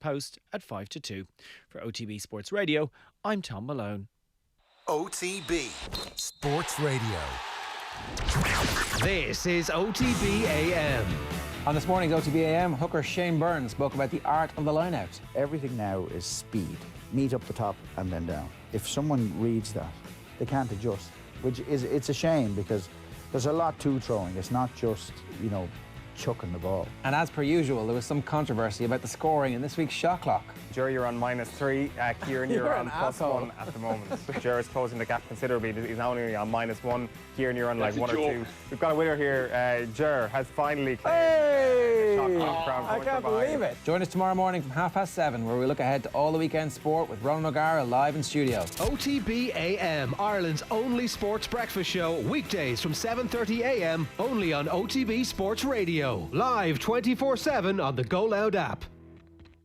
Post at 5 to 2. For OTB Sports Radio, I'm Tom Malone. OTB Sports Radio. This is OTB AM. On this morning's OTB AM, hooker Shane Byrne spoke about the art of the line-out. Everything now is speed. Meet up the top and then down. If someone reads that, they can't adjust, it's a shame because there's a lot to throwing. It's not just, chucking the ball. And as per usual, there was some controversy about the scoring in this week's shot clock. Jerry, you're on -3. Kieran, you're on +1 at the moment. Jerry's closing the gap considerably. He's now only on -1. Kieran, you're on like 1 or 2. We've got a winner here. Jer has finally claimed shot clock crown. I can't believe it. Join us tomorrow morning from 7:30, where we look ahead to all the weekend sport with Ronan O'Gara live in studio. OTB AM, Ireland's only sports breakfast show, weekdays from 7:30 AM, only on OTB Sports Radio. Live 24/7 on the Go Loud app.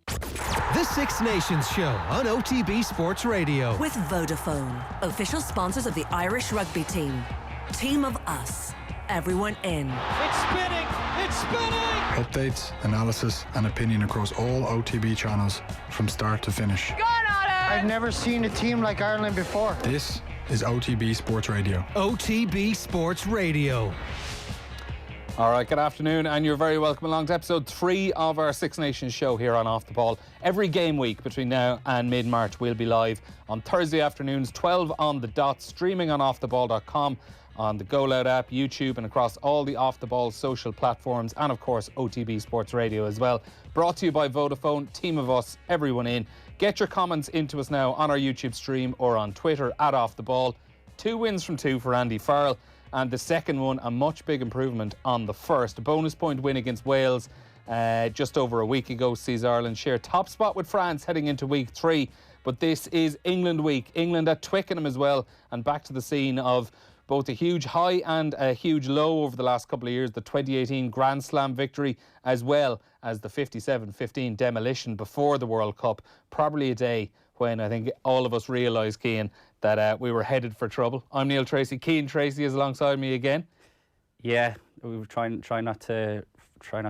The Six Nations Show on OTB Sports Radio. With Vodafone, official sponsors of the Irish rugby team. Team of us. Everyone in. It's spinning! It's spinning! Updates, analysis and opinion across all OTB channels from start to finish. Good on it! I've never seen a team like Ireland before. This is OTB Sports Radio. OTB Sports Radio. All right, good afternoon, and you're very welcome along to episode 3 of our Six Nations show here on Off the Ball. Every game week between now and mid-March, we'll be live on Thursday afternoons, 12 on the dot, streaming on offtheball.com, on the Go Loud app, YouTube, and across all the Off the Ball social platforms, and of course, OTB Sports Radio as well. Brought to you by Vodafone, team of us, everyone in. Get your comments into us now on our YouTube stream or on Twitter at Off the Ball. 2 wins from 2 for Andy Farrell. And the second one, a much big improvement on the first. A bonus point win against Wales just over a week ago sees Ireland share top spot with France heading into week 3. But this is England week. England at Twickenham as well. And back to the scene of both a huge high and a huge low over the last couple of years. The 2018 Grand Slam victory as well as the 57-15 demolition before the World Cup. Probably a day when I think all of us realised, Cian, that we were headed for trouble. I'm Neil Tracey. Cian Tracey is alongside me again. Yeah, we were trying not to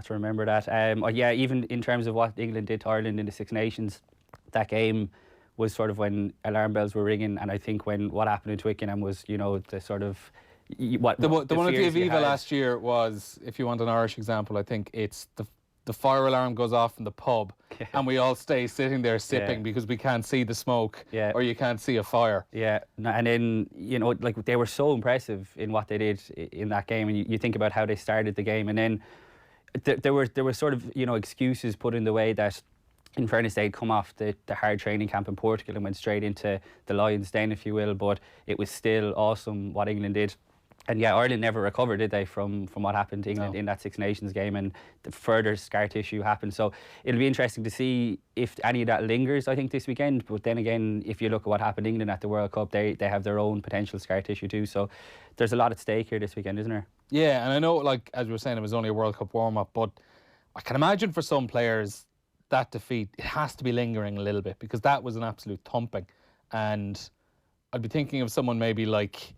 remember that. Yeah, even in terms of what England did to Ireland in the Six Nations, that game was sort of when alarm bells were ringing, and I think when what happened in Twickenham was, the sort of the one at the Aviva last year was, if you want an Irish example, I think it's the fire alarm goes off in the pub and we all stay sitting there sipping because we can't see the smoke or you can't see a fire. Yeah, and then, they were so impressive in what they did in that game, and you think about how they started the game, and then there were sort of, excuses put in the way that, in fairness, they'd come off the hard training camp in Portugal and went straight into the Lions' den, if you will, but it was still awesome what England did. And yeah, Ireland never recovered, did they, from what happened to England in that Six Nations game, and the further scar tissue happened. So it'll be interesting to see if any of that lingers, I think, this weekend. But then again, if you look at what happened to England at the World Cup, they have their own potential scar tissue too. So there's a lot at stake here this weekend, isn't there? Yeah, and I know, as we were saying, it was only a World Cup warm-up, but I can imagine for some players that defeat, it has to be lingering a little bit, because that was an absolute thumping. And I'd be thinking of someone maybe like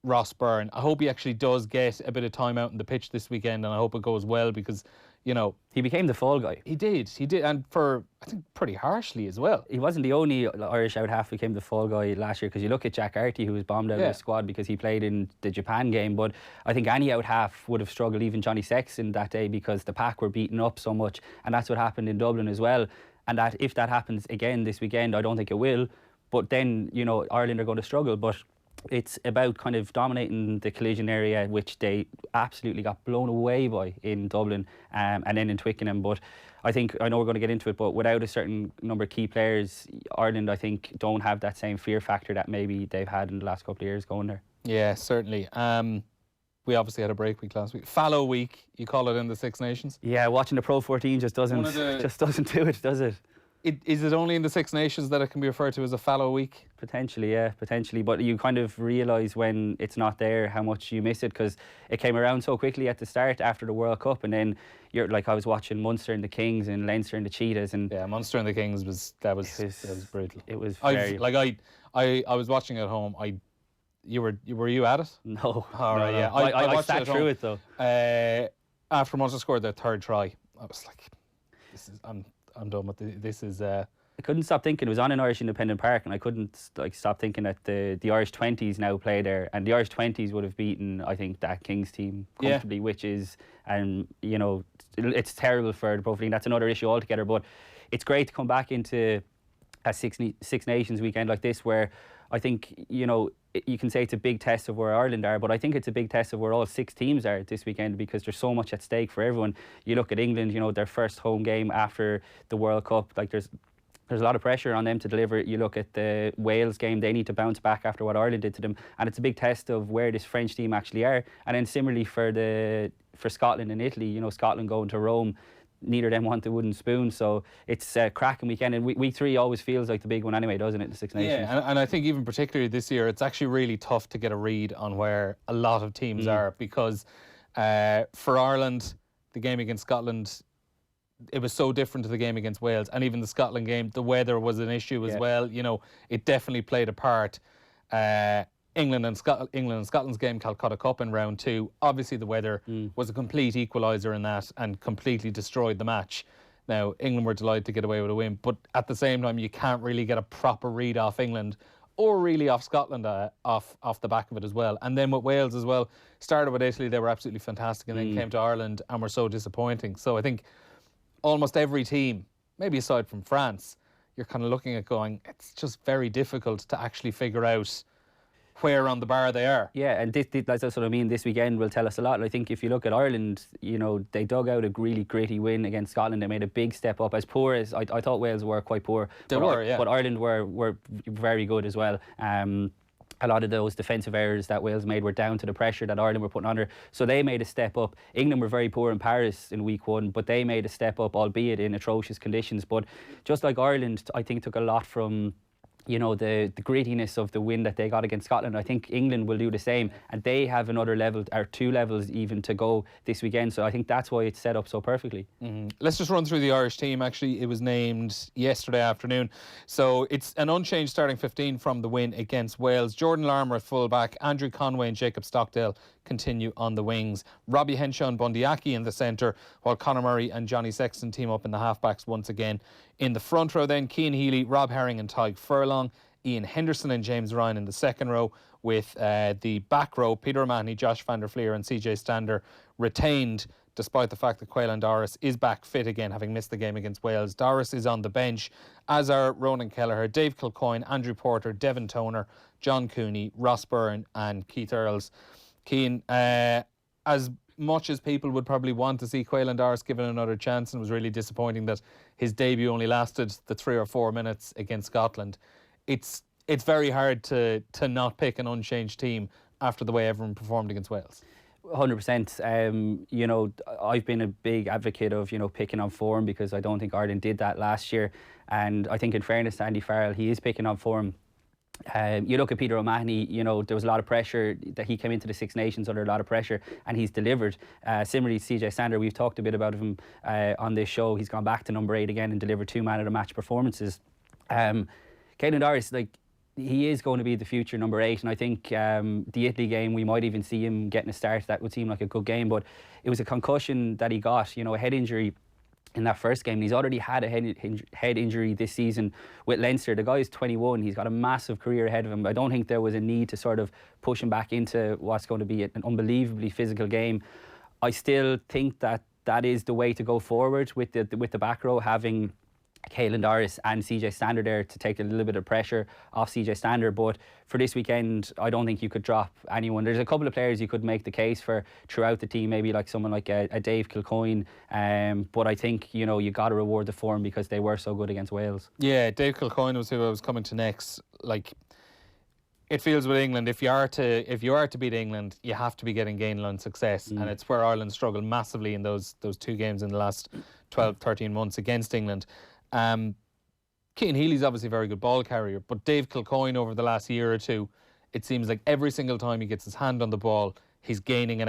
Ross Byrne. I hope he actually does get a bit of time out on the pitch this weekend, and I hope it goes well, because, he became the fall guy. He did, and for, I think, pretty harshly as well. He wasn't the only Irish out half who became the fall guy last year, because you look at Jack Arty, who was bombed out of the squad because he played in the Japan game, but I think any out half would have struggled, even Johnny Sexton that day, because the pack were beaten up so much, and that's what happened in Dublin as well. And that if that happens again this weekend, I don't think it will, but then, Ireland are going to struggle. But it's about kind of dominating the collision area, which they absolutely got blown away by in Dublin and then in Twickenham. But I know we're going to get into it, but without a certain number of key players, Ireland, I think, don't have that same fear factor that maybe they've had in the last couple of years going there. Yeah, certainly. We obviously had a break week last week. Fallow week, you call it in the Six Nations? Yeah, watching the Pro 14 just doesn't do it, does it? Is it only in the Six Nations that it can be referred to as a fallow week? Potentially, yeah, potentially. But you kind of realise when it's not there how much you miss it, because it came around so quickly at the start after the World Cup, and then you're like, I was watching Munster and the Kings and Leinster and the Cheetahs, and yeah, Munster and the Kings was brutal. It was very. I was watching at home. Were you at it? No. All right, yeah. I sat through it though. After Munster scored their third try, I was like, I'm done with this. Is I couldn't stop thinking. It was on an Irish Independent Park, and I couldn't stop thinking that the Irish 20s now play there, and the Irish 20s would have beaten, I think, that Kings team comfortably, which is, and it's terrible for the Pro League. That's another issue altogether. But it's great to come back into a Six Nations weekend like this, where I think you can say it's a big test of where Ireland are, but I think it's a big test of where all 6 teams are this weekend, because there's so much at stake for everyone. You look at England, their first home game after the World Cup, like there's a lot of pressure on them to deliver. You look at the Wales game, they need to bounce back after what Ireland did to them, and it's a big test of where this French team actually are. And then similarly for Scotland and Italy, Scotland going to Rome, neither of them want the wooden spoon, so it's a cracking weekend. And week 3 always feels like the big one anyway, doesn't it, the Six Nations? Yeah, and I think even particularly this year, it's actually really tough to get a read on where a lot of teams are, because for Ireland, the game against Scotland, it was so different to the game against Wales, and even the Scotland game, the weather was an issue as well. It definitely played a part. England and Scotland's game, Calcutta Cup in round 2, obviously the weather was a complete equaliser in that and completely destroyed the match. Now, England were delighted to get away with a win, but at the same time, you can't really get a proper read off England or really off Scotland off the back of it as well. And then with Wales as well, started with Italy, they were absolutely fantastic, and then came to Ireland and were so disappointing. So I think almost every team, maybe aside from France, you're kind of looking at going, it's just very difficult to actually figure out where on the bar they are. Yeah, and that's what I mean. This weekend will tell us a lot. And I think if you look at Ireland, they dug out a really gritty win against Scotland. They made a big step up. As poor as I thought Wales were quite poor. They were, yeah. But Ireland were very good as well. A lot of those defensive errors that Wales made were down to the pressure that Ireland were putting on her. So they made a step up. England were very poor in Paris in week 1, but they made a step up, albeit in atrocious conditions. But just like Ireland, I think took a lot from the grittiness of the win that they got against Scotland. I think England will do the same, and they have another level, or 2 levels even, to go this weekend. So I think that's why it's set up so perfectly. Let's just run through the Irish team. Actually, it was named yesterday afternoon. So it's an unchanged starting 15 from the win against Wales. Jordan Larmour at fullback, Andrew Conway and Jacob Stockdale continue on the wings. Robbie Henshaw and Bundyaki in the centre, while Conor Murray and Johnny Sexton team up in the halfbacks once again. In the front row then, Cian Healy, Rob Herring and Tyg Furlong, Ian Henderson and James Ryan in the second row, with the back row, Peter O'Mahony, Josh van der Fleer and CJ Stander retained, despite the fact that Quaylan Doris is back fit again, having missed the game against Wales. Doris is on the bench, as are Ronan Kelleher, Dave Kilcoyne, Andrew Porter, Devin Toner, John Cooney, Ross Byrne and Keith Earls. Cian, as much as people would probably want to see Quaylan Doris given another chance, and it was really disappointing that his debut only lasted the 3 or 4 minutes against Scotland, it's very hard to not pick an unchanged team after the way everyone performed against Wales. 100%. I've been a big advocate of picking on form, because I don't think Ireland did that last year, and I think in fairness to Andy Farrell, he is picking on form. You look at Peter O'Mahony, there was a lot of pressure that he came into the Six Nations under, a lot of pressure, and he's delivered. Similarly, CJ Stander, we've talked a bit about him on this show. He's gone back to number 8 again and delivered 2 man of the match performances. Quaylan Doris, he is going to be the future number 8, and I think the Italy game, we might even see him getting a start. That would seem like a good game, but it was a concussion that he got, a head injury in that first game. He's already had a head injury this season with Leinster. The guy's 21. He's got a massive career ahead of him. I don't think there was a need to sort of push him back into what's going to be an unbelievably physical game. I still think that is the way to go forward with the back row, having Quaylan Doris and CJ Stander there to take a little bit of pressure off CJ Stander. But for this weekend, I don't think you could drop anyone. There's a couple of players you could make the case for throughout the team, maybe like someone like a Dave Kilcoyne, but I think you got to reward the form, because they were so good against Wales. Yeah, Dave Kilcoyne was who I was coming to next. It feels with England, if you are to beat England, you have to be getting game line success, and it's where Ireland struggled massively in those 2 games in the last 12-13 months against England. Cian Healy's obviously a very good ball carrier, but Dave Kilcoyne over the last year or 2, it seems like every single time he gets his hand on the ball, he's gaining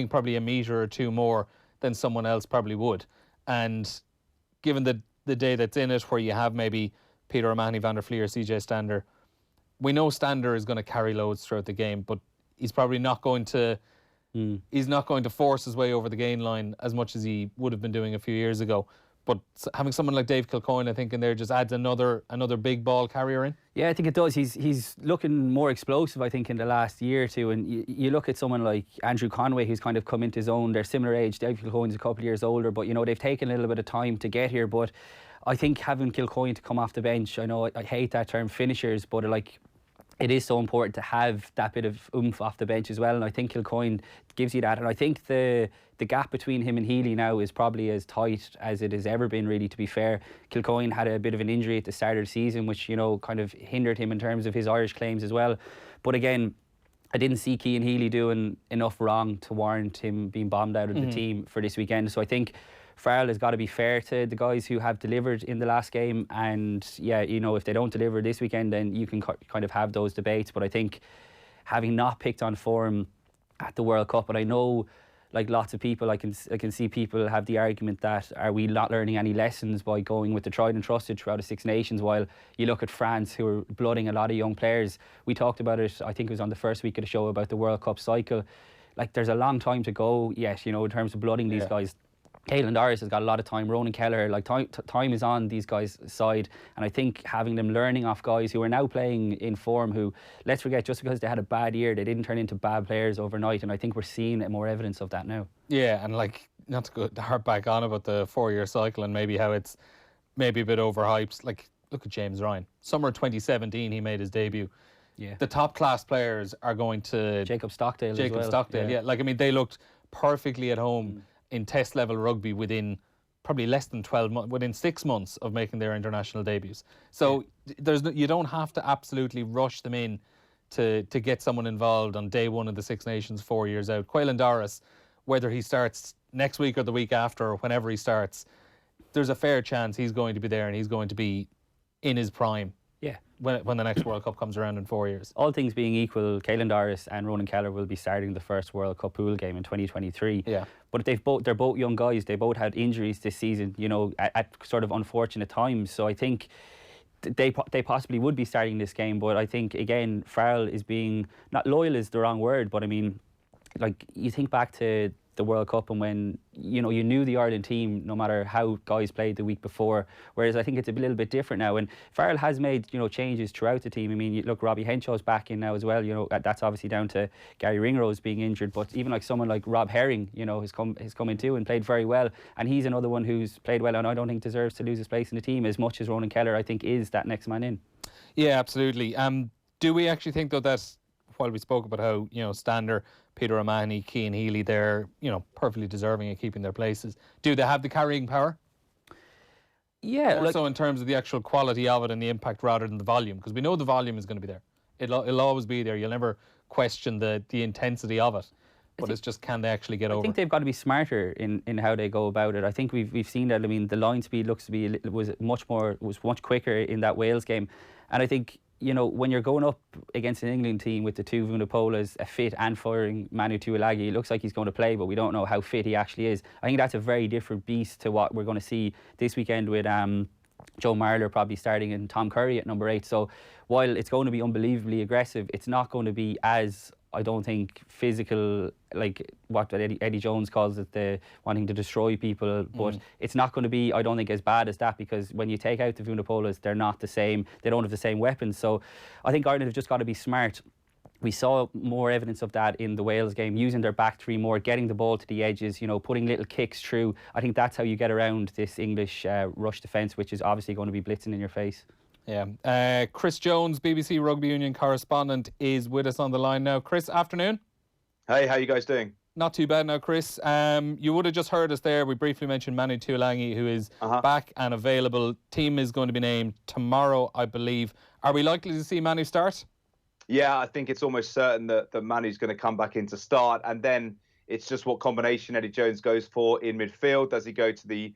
probably a metre or 2 more than someone else probably would. And given the day that's in it, where you have maybe Peter O'Mahony, Van der Fleer, CJ Stander, we know Stander is going to carry loads throughout the game, but he's probably not going to he's not going to force his way over the gain line as much as he would have been doing a few years ago. But having someone like Dave Kilcoyne, I think, in there just adds another big ball carrier in. Yeah, I think it does. He's looking more explosive, I think, in the last year or two. And you look at someone like Andrew Conway, who's kind of come into his own. They're similar age. Dave Kilcoyne's a couple of years older, but, they've taken a little bit of time to get here. But I think having Kilcoyne to come off the bench, I know I hate that term finishers, but it is so important to have that bit of oomph off the bench as well. And I think Kilcoyne gives you that. And I think the gap between him and Healy now is probably as tight as it has ever been, really, to be fair. Kilcoyne had a bit of an injury at the start of the season, which, kind of hindered him in terms of his Irish claims as well. But again, I didn't see Cian Healy doing enough wrong to warrant him being bombed out of the team for this weekend. So I think Farrell has got to be fair to the guys who have delivered in the last game, and if they don't deliver this weekend, then you can kind of have those debates. But I think having not picked on form at the World Cup, and I know, like lots of people, I can see people have the argument that, are we not learning any lessons by going with the tried and trusted throughout the Six Nations, while you look at France, who are blooding a lot of young players. We talked about it, I think it was on the first week of the show, about the World Cup cycle. Like, there's a long time to go yet, in terms of blooding these guys. Caelan Doris has got a lot of time. Ronan Kelleher, time is on these guys' side, and I think having them learning off guys who are now playing in form, who, let's forget, just because they had a bad year, they didn't turn into bad players overnight, and I think we're seeing more evidence of that now. Yeah, and not to go harp back on about the 4-year cycle and maybe how it's maybe a bit overhyped. Look at James Ryan. Summer 2017, he made his debut. Yeah, the top class players are going to Jacob Stockdale. They looked perfectly at home in test level rugby within probably less than 12 months, within 6 months of making their international debuts. So you don't have to absolutely rush them in to get someone involved on day one of the Six Nations 4 years out. Caelan Doris, whether he starts next week or the week after or whenever he starts, there's a fair chance he's going to be there and he's going to be in his prime. Yeah, when the next World Cup comes around in 4 years. All things being equal, Caelan Doris and Ronan Kelleher will be starting the first World Cup pool game in 2023. Yeah. But they're both young guys. They both had injuries this season, at sort of unfortunate times. So I think they possibly would be starting this game. But I think, again, Farrell is being, not loyal is the wrong word, but I mean, you think back to the World Cup and when, you knew the Ireland team no matter how guys played the week before, whereas I think it's a little bit different now. And Farrell has made, changes throughout the team. I mean, look, Robbie Henshaw's back in now as well. That's obviously down to Gary Ringrose being injured, but even someone like Rob Herring, has come in too and played very well. And he's another one who's played well and I don't think deserves to lose his place in the team as much as Ronan Kelleher, I think, is that next man in. Yeah, absolutely. Do we actually think, though, that while we spoke about how, Stander, Peter O'Mahony, Cian Healy, they're, perfectly deserving of keeping their places, do they have the carrying power? Yeah. More so in terms of the actual quality of it and the impact rather than the volume, because we know the volume is going to be there. It'll always be there. You'll never question the intensity of it. But it's just, can they actually get over? I think they've got to be smarter in how they go about it. I think we've seen that. I mean, the line speed was much quicker in that Wales game, and I think, when you're going up against an England team with the two Vunipolas, a fit and firing Manu Tuilagi, it looks like he's going to play, but we don't know how fit he actually is. I think that's a very different beast to what we're going to see this weekend with Joe Marler probably starting and Tom Curry at number 8. So while it's going to be unbelievably aggressive, it's not going to be as, I don't think, physical, like what Eddie Jones calls it, the wanting to destroy people. But it's not going to be, I don't think, as bad as that, because when you take out the Vunipolas, they're not the same. They don't have the same weapons. So I think Ireland have just got to be smart. We saw more evidence of that in the Wales game, using their back three more, getting the ball to the edges, putting little kicks through. I think that's how you get around this English rush defence, which is obviously going to be blitzing in your face. Yeah. Chris Jones, BBC Rugby Union correspondent, is with us on the line now. Chris, afternoon. Hey, how you guys doing? Not too bad now, Chris. You would have just heard us there. We briefly mentioned Manu Tuilagi, who is back and available. Team is going to be named tomorrow, I believe. Are we likely to see Manu start? Yeah, I think it's almost certain that Manu's going to come back in to start. And then it's just what combination Eddie Jones goes for in midfield. Does he go to the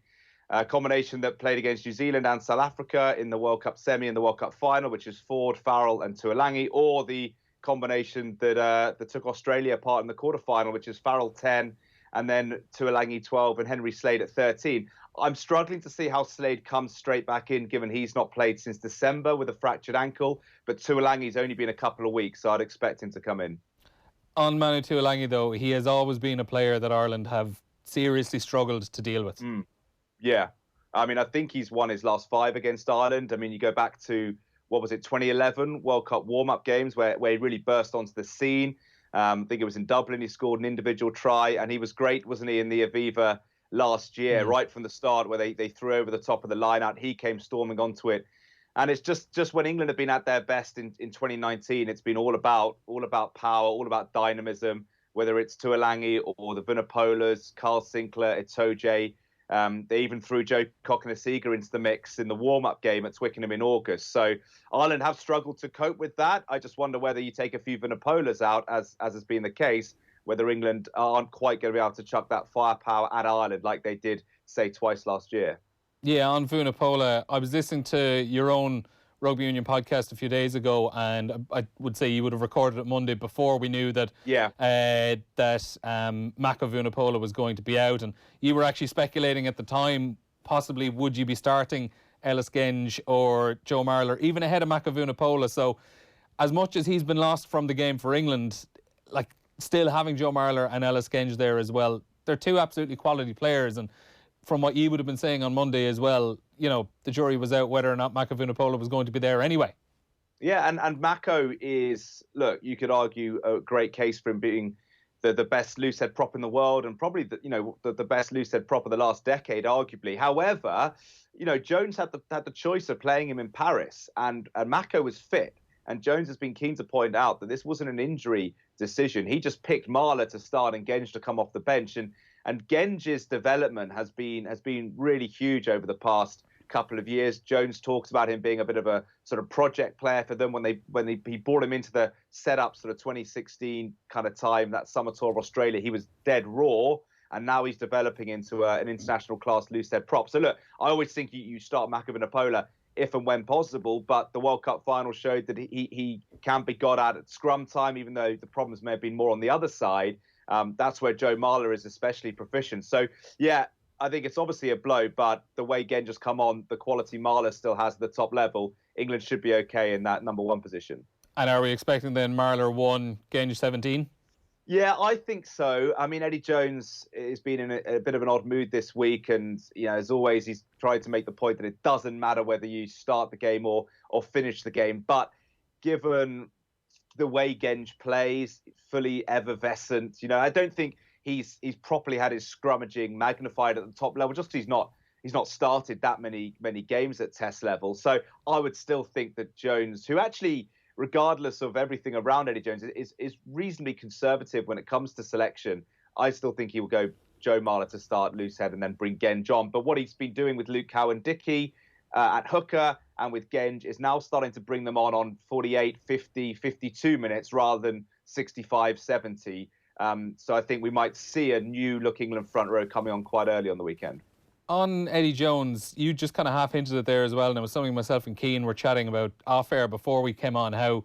combination that played against New Zealand and South Africa in the World Cup semi and the World Cup final, which is Ford, Farrell and Tuilagi, or the combination that took Australia part in the quarterfinal, which is Farrell 10 and then Tuilagi 12 and Henry Slade at 13. I'm struggling to see how Slade comes straight back in, given he's not played since December with a fractured ankle, but Tuilagi's only been a couple of weeks, so I'd expect him to come in. On Manu Tuilagi, though, he has always been a player that Ireland have seriously struggled to deal with. Yeah. I mean, I think he's won his last 5 against Ireland. I mean, you go back to, 2011 World Cup warm-up games where he really burst onto the scene. I think it was in Dublin. He scored an individual try, and he was great, wasn't he, in the Aviva last year, right from the start, where they threw over the top of the line out. He came storming onto it. And it's just when England have been at their best in 2019, it's been all about power, all about dynamism, whether it's Tuolangi or the Vunipolas, Carl Sinclair, Itoje. They even threw Joe Cokanasiga into the mix in the warm-up game at Twickenham in August. So Ireland have struggled to cope with that. I just wonder whether you take a few Vunipolas out, as has been the case, whether England aren't quite going to be able to chuck that firepower at Ireland like they did, say, twice last year. Yeah, on Vunipola, I was listening to your own Rugby Union podcast a few days ago, and I would say you would have recorded it Monday before we knew that Mako Vunipola was going to be out, and you were actually speculating at the time, possibly would you be starting Ellis Genge or Joe Marler, even ahead of Mako Vunipola. So as much as he's been lost from the game for England, like still having Joe Marler and Ellis Genge there as well, they're two absolutely quality players. And from what you would have been saying on Monday as well, you know, the jury was out whether or not Mako Vunipola was going to be there anyway. Yeah, and Mako is, look, you could argue a great case for him being the best loosehead prop in the world, and probably the best loosehead prop of the last decade, arguably. However, you know, Jones had the choice of playing him in Paris, and Mako was fit. And Jones has been keen to point out that this wasn't an injury decision. He just picked Marler to start and Genge to come off the bench. And Genge's development has been really huge over the past couple of years. Jones talks about him being a bit of a sort of project player for them when he brought him into the setup sort of 2016 kind of time, that summer tour of Australia. He was dead raw, and now he's developing into an international class loosehead prop. So look, I always think you start Mako Vunipola if and when possible, but the World Cup final showed that he can be got at scrum time, even though the problems may have been more on the other side. That's where Joe Marler is especially proficient. So, yeah, I think it's obviously a blow, but the way Genge has come on, the quality Marler still has at the top level, England should be okay in that number 1 position. And are we expecting then Marler 1, Genge 17? Yeah, I think so. I mean, Eddie Jones has been in a bit of an odd mood this week, and as always, he's tried to make the point that it doesn't matter whether you start the game or finish the game. But given the way Genge plays, fully effervescent, I don't think he's properly had his scrummaging magnified at the top level. Just he's not started that many games at Test level. So I would still think that Jones, who actually, regardless of everything around Eddie Jones, is reasonably conservative when it comes to selection. I still think he will go Joe Marler to start loosehead and then bring Genge on. But what he's been doing with Luke Cowan-Dickie at hooker and with Genge is now starting to bring them on 48, 50, 52 minutes rather than 65, 70. So I think we might see a new look England front row coming on quite early on the weekend. On Eddie Jones, you just kind of half hinted it there as well, and it was something myself and Cian were chatting about off air before we came on, how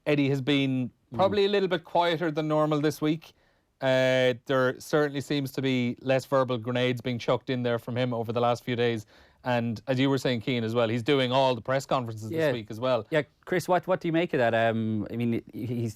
Eddie has been probably a little bit quieter than normal this week. There certainly seems to be less verbal grenades being chucked in there from him over the last few days. And as you were saying, Cian, as well, he's doing all the press conferences this week as well. Yeah, Chris, what do you make of that? I mean,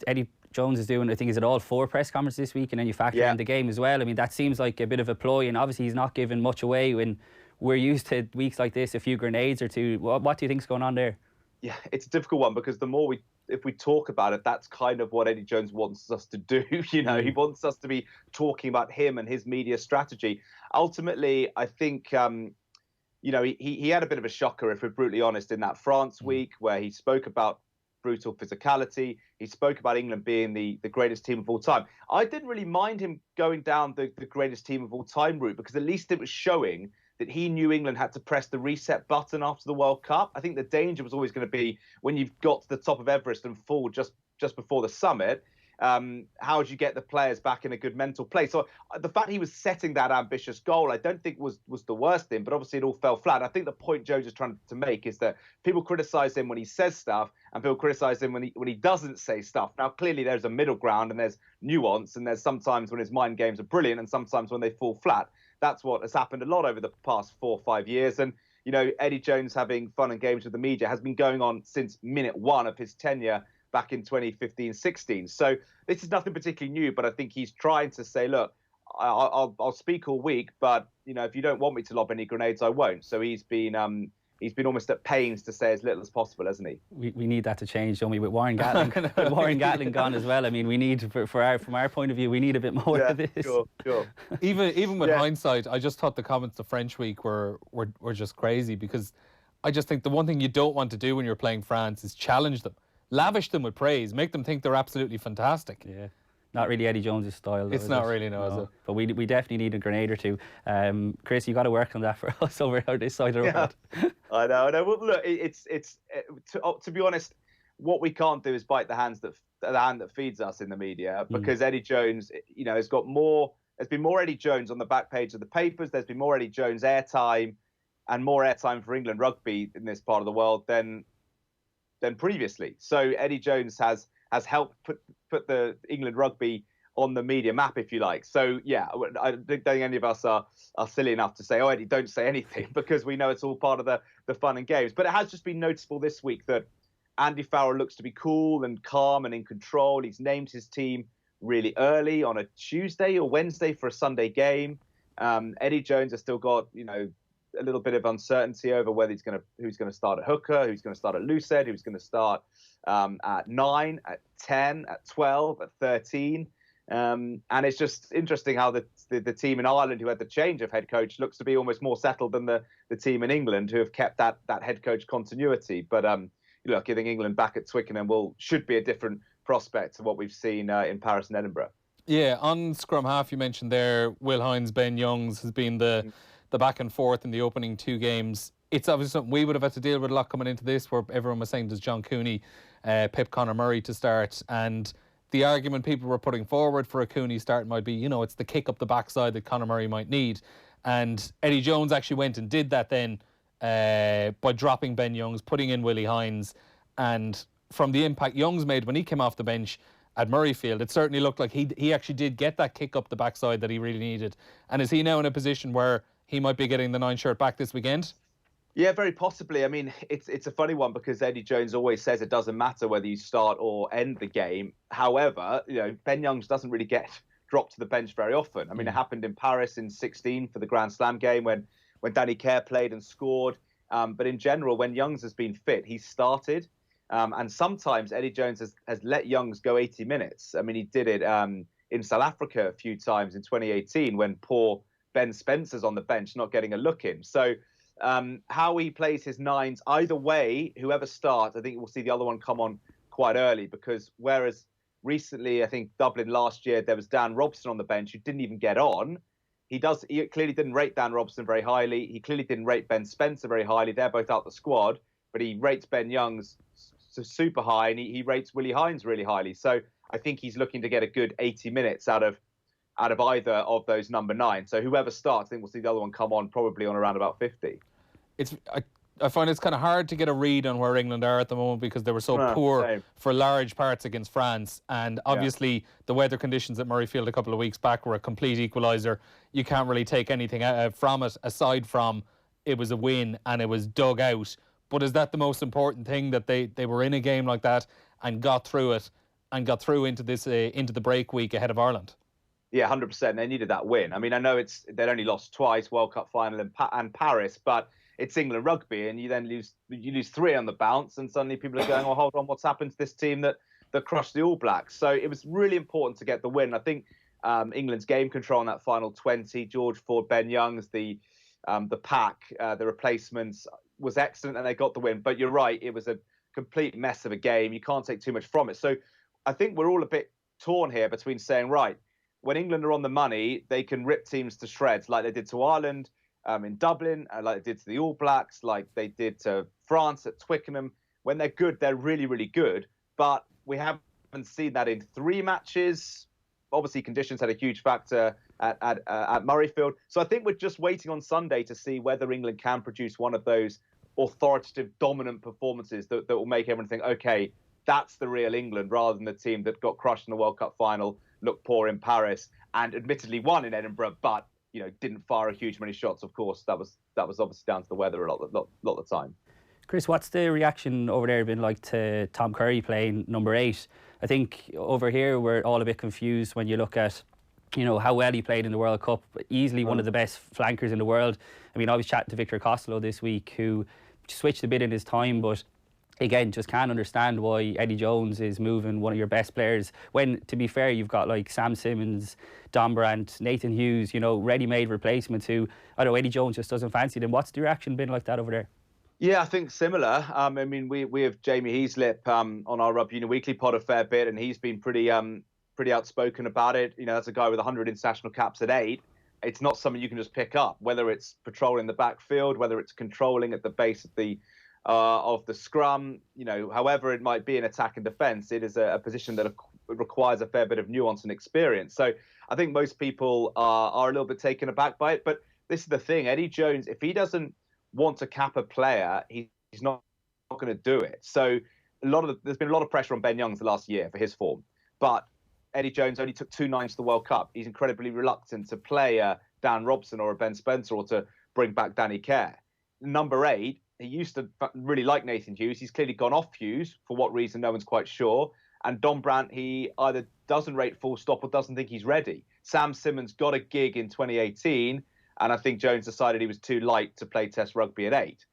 Eddie Jones is doing, I think, is it all 4 press conferences this week, and then you factor in the game as well. I mean, that seems like a bit of a ploy, and obviously he's not giving much away when we're used to weeks like this, a few grenades or two. What do you think's going on there? Yeah, it's a difficult one, because the more if we talk about it, that's kind of what Eddie Jones wants us to do. He wants us to be talking about him and his media strategy. Ultimately, I think, he had a bit of a shocker, if we're brutally honest, in that France week where he spoke about brutal physicality. He spoke about England being the greatest team of all time. I didn't really mind him going down the greatest team of all time route, because at least it was showing that he knew England had to press the reset button after the World Cup. I think the danger was always going to be when you've got to the top of Everest and fall just before the summit. How do you get the players back in a good mental place? So the fact he was setting that ambitious goal, I don't think was the worst thing, but obviously it all fell flat. I think the point Jones is trying to make is that people criticize him when he says stuff, and people criticize him when he doesn't say stuff. Now, clearly there's a middle ground, and there's nuance, and there's sometimes when his mind games are brilliant and sometimes when they fall flat. That's what has happened a lot over the past 4 or 5 years. And, Eddie Jones having fun and games with the media has been going on since minute 1 of his tenure back in 2015-16. So this is nothing particularly new, but I think he's trying to say, look, I'll speak all week, but if you don't want me to lob any grenades, I won't. So he's been almost at pains to say as little as possible, hasn't he? We need that to change, don't we? With Warren Gatling gone as well. I mean, we need from our point of view, we need a bit more of this. Sure. Even with hindsight, I just thought the comments the French week were just crazy, because I just think the one thing you don't want to do when you're playing France is challenge them, lavish them with praise, make them think they're absolutely fantastic. Yeah. Not really Eddie Jones' style, though. It's not really, no, is it? But we definitely need a grenade or two. Chris, you got to work on that for us over on this side of the world. I know. Well, look, to be honest, what we can't do is bite the hand that feeds us in the media, because Eddie Jones, has got more. There's been more Eddie Jones on the back page of the papers. There's been more Eddie Jones airtime, and more airtime for England rugby in this part of the world than previously. So Eddie Jones has helped put the England rugby on the media map, if you like. So yeah, I don't think any of us are silly enough to say, "Oh, Eddie, don't say anything," because we know it's all part of the fun and games. But it has just been noticeable this week that Andy Farrell looks to be cool and calm and in control. He's named his team really early on a Tuesday or Wednesday for a Sunday game. Eddie Jones has still got a little bit of uncertainty over whether who's going to start at hooker, who's going to start at loosehead, who's going to start at 9, at 10, at 12, at 13. And it's just interesting how the team in Ireland who had the change of head coach looks to be almost more settled than the team in England who have kept that head coach continuity. But look, I think England back at Twickenham should be a different prospect to what we've seen in Paris and Edinburgh. Yeah, on scrum half you mentioned there, Will Hines, Ben Youngs has been the back and forth in the opening two games. It's obviously something we would have had to deal with a lot coming into this, where everyone was saying, does John Cooney pip Conor Murray to start? And the argument people were putting forward for a Cooney start might be, it's the kick up the backside that Conor Murray might need. And Eddie Jones actually went and did that then by dropping Ben Youngs, putting in Willie Hines. And from the impact Youngs made when he came off the bench at Murrayfield, it certainly looked like he actually did get that kick up the backside that he really needed. And is he now in a position where he might be getting the 9 shirt back this weekend? Yeah, very possibly. I mean, it's a funny one because Eddie Jones always says it doesn't matter whether you start or end the game. However, Ben Youngs doesn't really get dropped to the bench very often. I mean, it happened in Paris in 2016 for the Grand Slam game when Danny Kerr played and scored. But in general, when Youngs has been fit, he's started. And sometimes Eddie Jones has let Youngs go 80 minutes. I mean, he did it in South Africa a few times in 2018 when poor Ben Spencer's on the bench not getting a look in. So how he plays his 9s, either way, whoever starts, I think we'll see the other one come on quite early, because whereas recently, I think Dublin last year, there was Dan Robson on the bench who didn't even get on. He clearly didn't rate Dan Robson very highly. He clearly didn't rate Ben Spencer very highly. They're both out the squad, but he rates Ben Youngs super high, and he rates Willie Hines really highly. So I think he's looking to get a good 80 minutes out of either of those number 9. So whoever starts, I think we'll see the other one come on probably on around about 50. I find it's kind of hard to get a read on where England are at the moment because they were so poor for large parts against France. And obviously the weather conditions at Murrayfield a couple of weeks back were a complete equaliser. You can't really take anything from it aside from it was a win and it was dug out. But is that the most important thing, that they were in a game like that and got through it and got through into this into the break week ahead of Ireland? Yeah, 100%. They needed that win. I mean, I know they'd only lost twice, World Cup final and Paris, but it's England rugby, and you then lose 3 on the bounce, and suddenly people are going, "Oh, hold on, what's happened to this team that crushed the All Blacks?" So it was really important to get the win. I think England's game control in that final 20, George Ford, Ben Youngs, the pack, the replacements was excellent, and they got the win. But you're right, it was a complete mess of a game. You can't take too much from it. So I think we're all a bit torn here between saying, right, when England are on the money, they can rip teams to shreds like they did to Ireland in Dublin, like they did to the All Blacks, like they did to France at Twickenham. When they're good, they're really, really good. But we haven't seen that in 3 matches. Obviously, conditions had a huge factor at Murrayfield. So I think we're just waiting on Sunday to see whether England can produce one of those authoritative, dominant performances that will make everyone think, okay, that's the real England, rather than the team that got crushed in the World Cup final, looked poor in Paris, and admittedly won in Edinburgh, but didn't fire a huge many shots. Of course, that was obviously down to the weather a lot of the time. Chris, what's the reaction over there been like to Tom Curry playing number 8? I think over here we're all a bit confused when you look at you know, how well he played in the World Cup. Easily one of the best flankers in the world. I mean, I was chatting to Victor Costello this week, who switched a bit in his time, but again, just can't understand why Eddie Jones is moving one of your best players when, to be fair, you've got like Sam Simmons, Don Brandt, Nathan Hughes, you know, ready-made replacements who, I don't know, Eddie Jones just doesn't fancy them. What's the reaction been like that over there? Yeah, I think similar. I mean, we have Jamie Heaslip on our Rugby Union Weekly pod a fair bit, and he's been pretty outspoken about it. You know, that's a guy with 100 international caps at 8. It's not something you can just pick up, whether it's patrolling the backfield, whether it's controlling at the base of the scrum, you know, however it might be in attack and defence, it is a position that requires a fair bit of nuance and experience. So I think most people are a little bit taken aback by it. But this is the thing, Eddie Jones, if he doesn't want to cap a player, he's not going to do it. So there's been a lot of pressure on Ben Youngs the last year for his form. But Eddie Jones only took 2 nines to the World Cup. He's incredibly reluctant to play a Dan Robson or a Ben Spencer or to bring back Danny Kerr. Number 8, he used to really like Nathan Hughes. He's clearly gone off Hughes. For what reason, no one's quite sure. And Don Brandt, he either doesn't rate full stop or doesn't think he's ready. Sam Simmons got a gig in 2018, and I think Jones decided he was too light to play Test rugby at 8.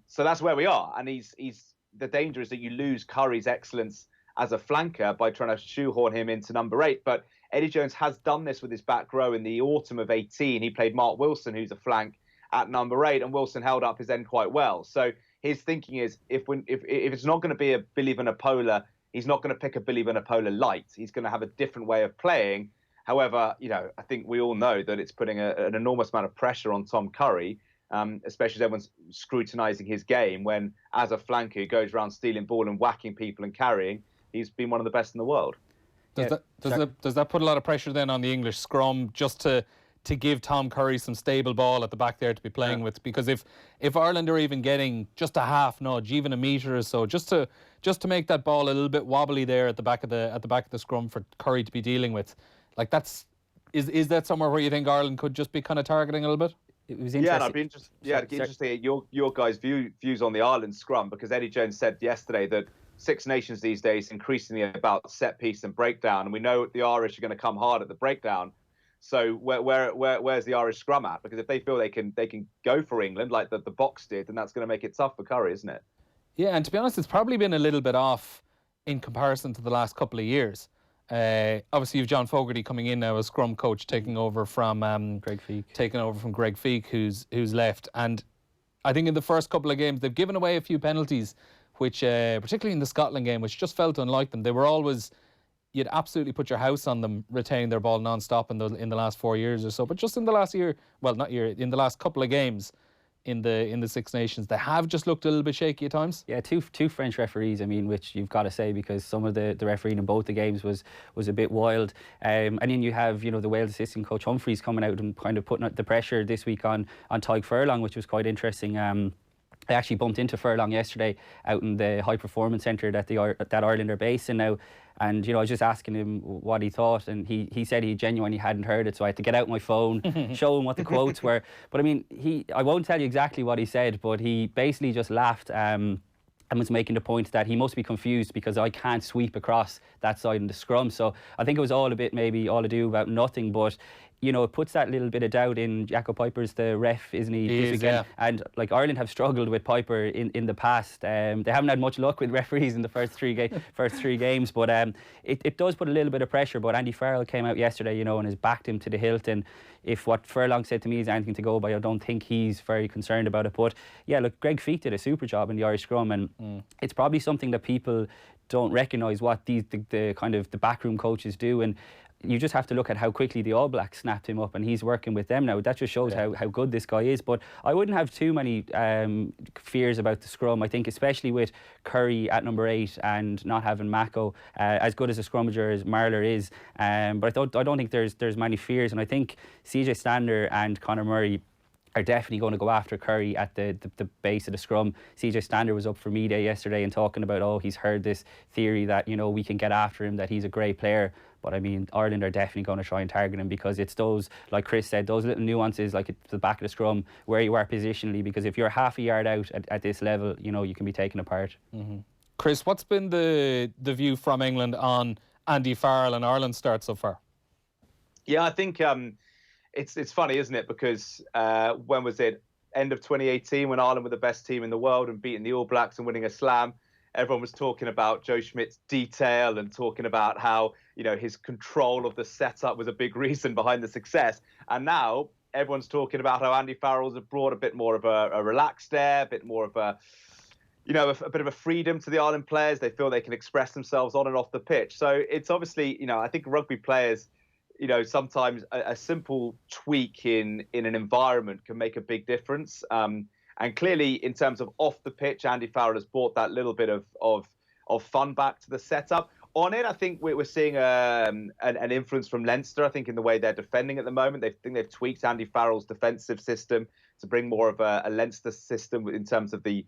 So that's where we are. And the danger is that you lose Curry's excellence as a flanker by trying to shoehorn him into number 8. But Eddie Jones has done this with his back row in the autumn of 18. He played Mark Wilson, who's a flank, at number 8, and Wilson held up his end quite well. So his thinking is, if it's not going to be a Billy Vanapola, he's not going to pick a Billy Vanapola light. He's going to have a different way of playing. However, you know, I think we all know that it's putting an enormous amount of pressure on Tom Curry, especially as everyone's scrutinising his game when, as a flanker who goes around stealing ball and whacking people and carrying, he's been one of the best in the world. Does that put a lot of pressure then on the English scrum just to give Tom Curry some stable ball at the back there to be playing with? Because if Ireland are even getting just a half nudge, even a metre or so, just to make that ball a little bit wobbly there at the back of the scrum for Curry to be dealing with, like is that somewhere where you think Ireland could just be kind of targeting a little bit? It was interesting. Yeah, and I'd be interested. Yeah, it'd be interesting your guys' views on the Ireland scrum, because Eddie Jones said yesterday that Six Nations these days increasingly about set piece and breakdown, and we know the Irish are going to come hard at the breakdown. So where's the Irish scrum at? Because if they feel they can go for England like the Box did, then that's going to make it tough for Curry, isn't it? Yeah, and to be honest, it's probably been a little bit off in comparison to the last couple of years. Obviously, you've John Fogarty coming in now as scrum coach, taking over from Greg Feek, who's left. And I think in the first couple of games, they've given away a few penalties, which particularly in the Scotland game, which just felt unlike them. They were always, you'd absolutely put your house on them retaining their ball non-stop in the last 4 years or so. But just in the last year, in the last couple of games in the Six Nations, they have just looked a little bit shaky at times. Yeah, two French referees, I mean, which you've got to say, because some of the refereeing in both the games was a bit wild. And then you have, you know, the Wales assistant coach Humphreys coming out and kind of putting the pressure this week on Tadhg Furlong, which was quite interesting. I actually bumped into Furlong yesterday out in the high performance centre that Ireland are based in now. And, you know, I was just asking him what he thought, and he said he genuinely hadn't heard it, so I had to get out my phone, show him what the quotes were. But I mean, I won't tell you exactly what he said, but he basically just laughed and was making the point that he must be confused because I can't sweep across that side in the scrum. So I think it was all ado about nothing, but you know, it puts that little bit of doubt in Jaco Piper's the ref, isn't he? He is, yeah. And like Ireland have struggled with Piper in the past. They haven't had much luck with referees in the first three games, but it does put a little bit of pressure. But Andy Farrell came out yesterday, you know, and has backed him to the hilt. And if what Furlong said to me is anything to go by, I don't think he's very concerned about it. But yeah, look, Greg Feek did a super job in the Irish scrum, and it's probably something that people don't recognise what the kind of the backroom coaches do. And you just have to look at how quickly the All Blacks snapped him up, and he's working with them now. That just shows how good this guy is. But I wouldn't have too many fears about the scrum. I think especially with Curry at number 8 and not having Mako, as good as a scrummager as Marler is, but I don't think there's many fears. And I think CJ Stander and Conor Murray are definitely going to go after Curry at the base of the scrum. CJ Stander was up for media yesterday and talking about, he's heard this theory that, you know, we can get after him, that he's a great player. But I mean, Ireland are definitely going to try and target him, because it's those, like Chris said, those little nuances, like at the back of the scrum, where you are positionally, because if you're half a yard out at this level, you know, you can be taken apart. Mm-hmm. Chris, what's been the view from England on Andy Farrell and Ireland's start so far? Yeah, I think it's funny, isn't it? Because when was it? End of 2018, when Ireland were the best team in the world and beating the All Blacks and winning a slam. Everyone was talking about Joe Schmidt's detail and talking about how, his control of the setup was a big reason behind the success. And now everyone's talking about how Andy Farrell's have brought a bit more of a relaxed air, a bit more of a bit of a freedom to the Ireland players. They feel they can express themselves on and off the pitch. So it's obviously, I think rugby players, sometimes a simple tweak in an environment can make a big difference. And clearly, in terms of off the pitch, Andy Farrell has brought that little bit of fun back to the setup. On it, I think we're seeing an influence from Leinster, I think, in the way they're defending at the moment. They've tweaked Andy Farrell's defensive system to bring more of a Leinster system in terms of the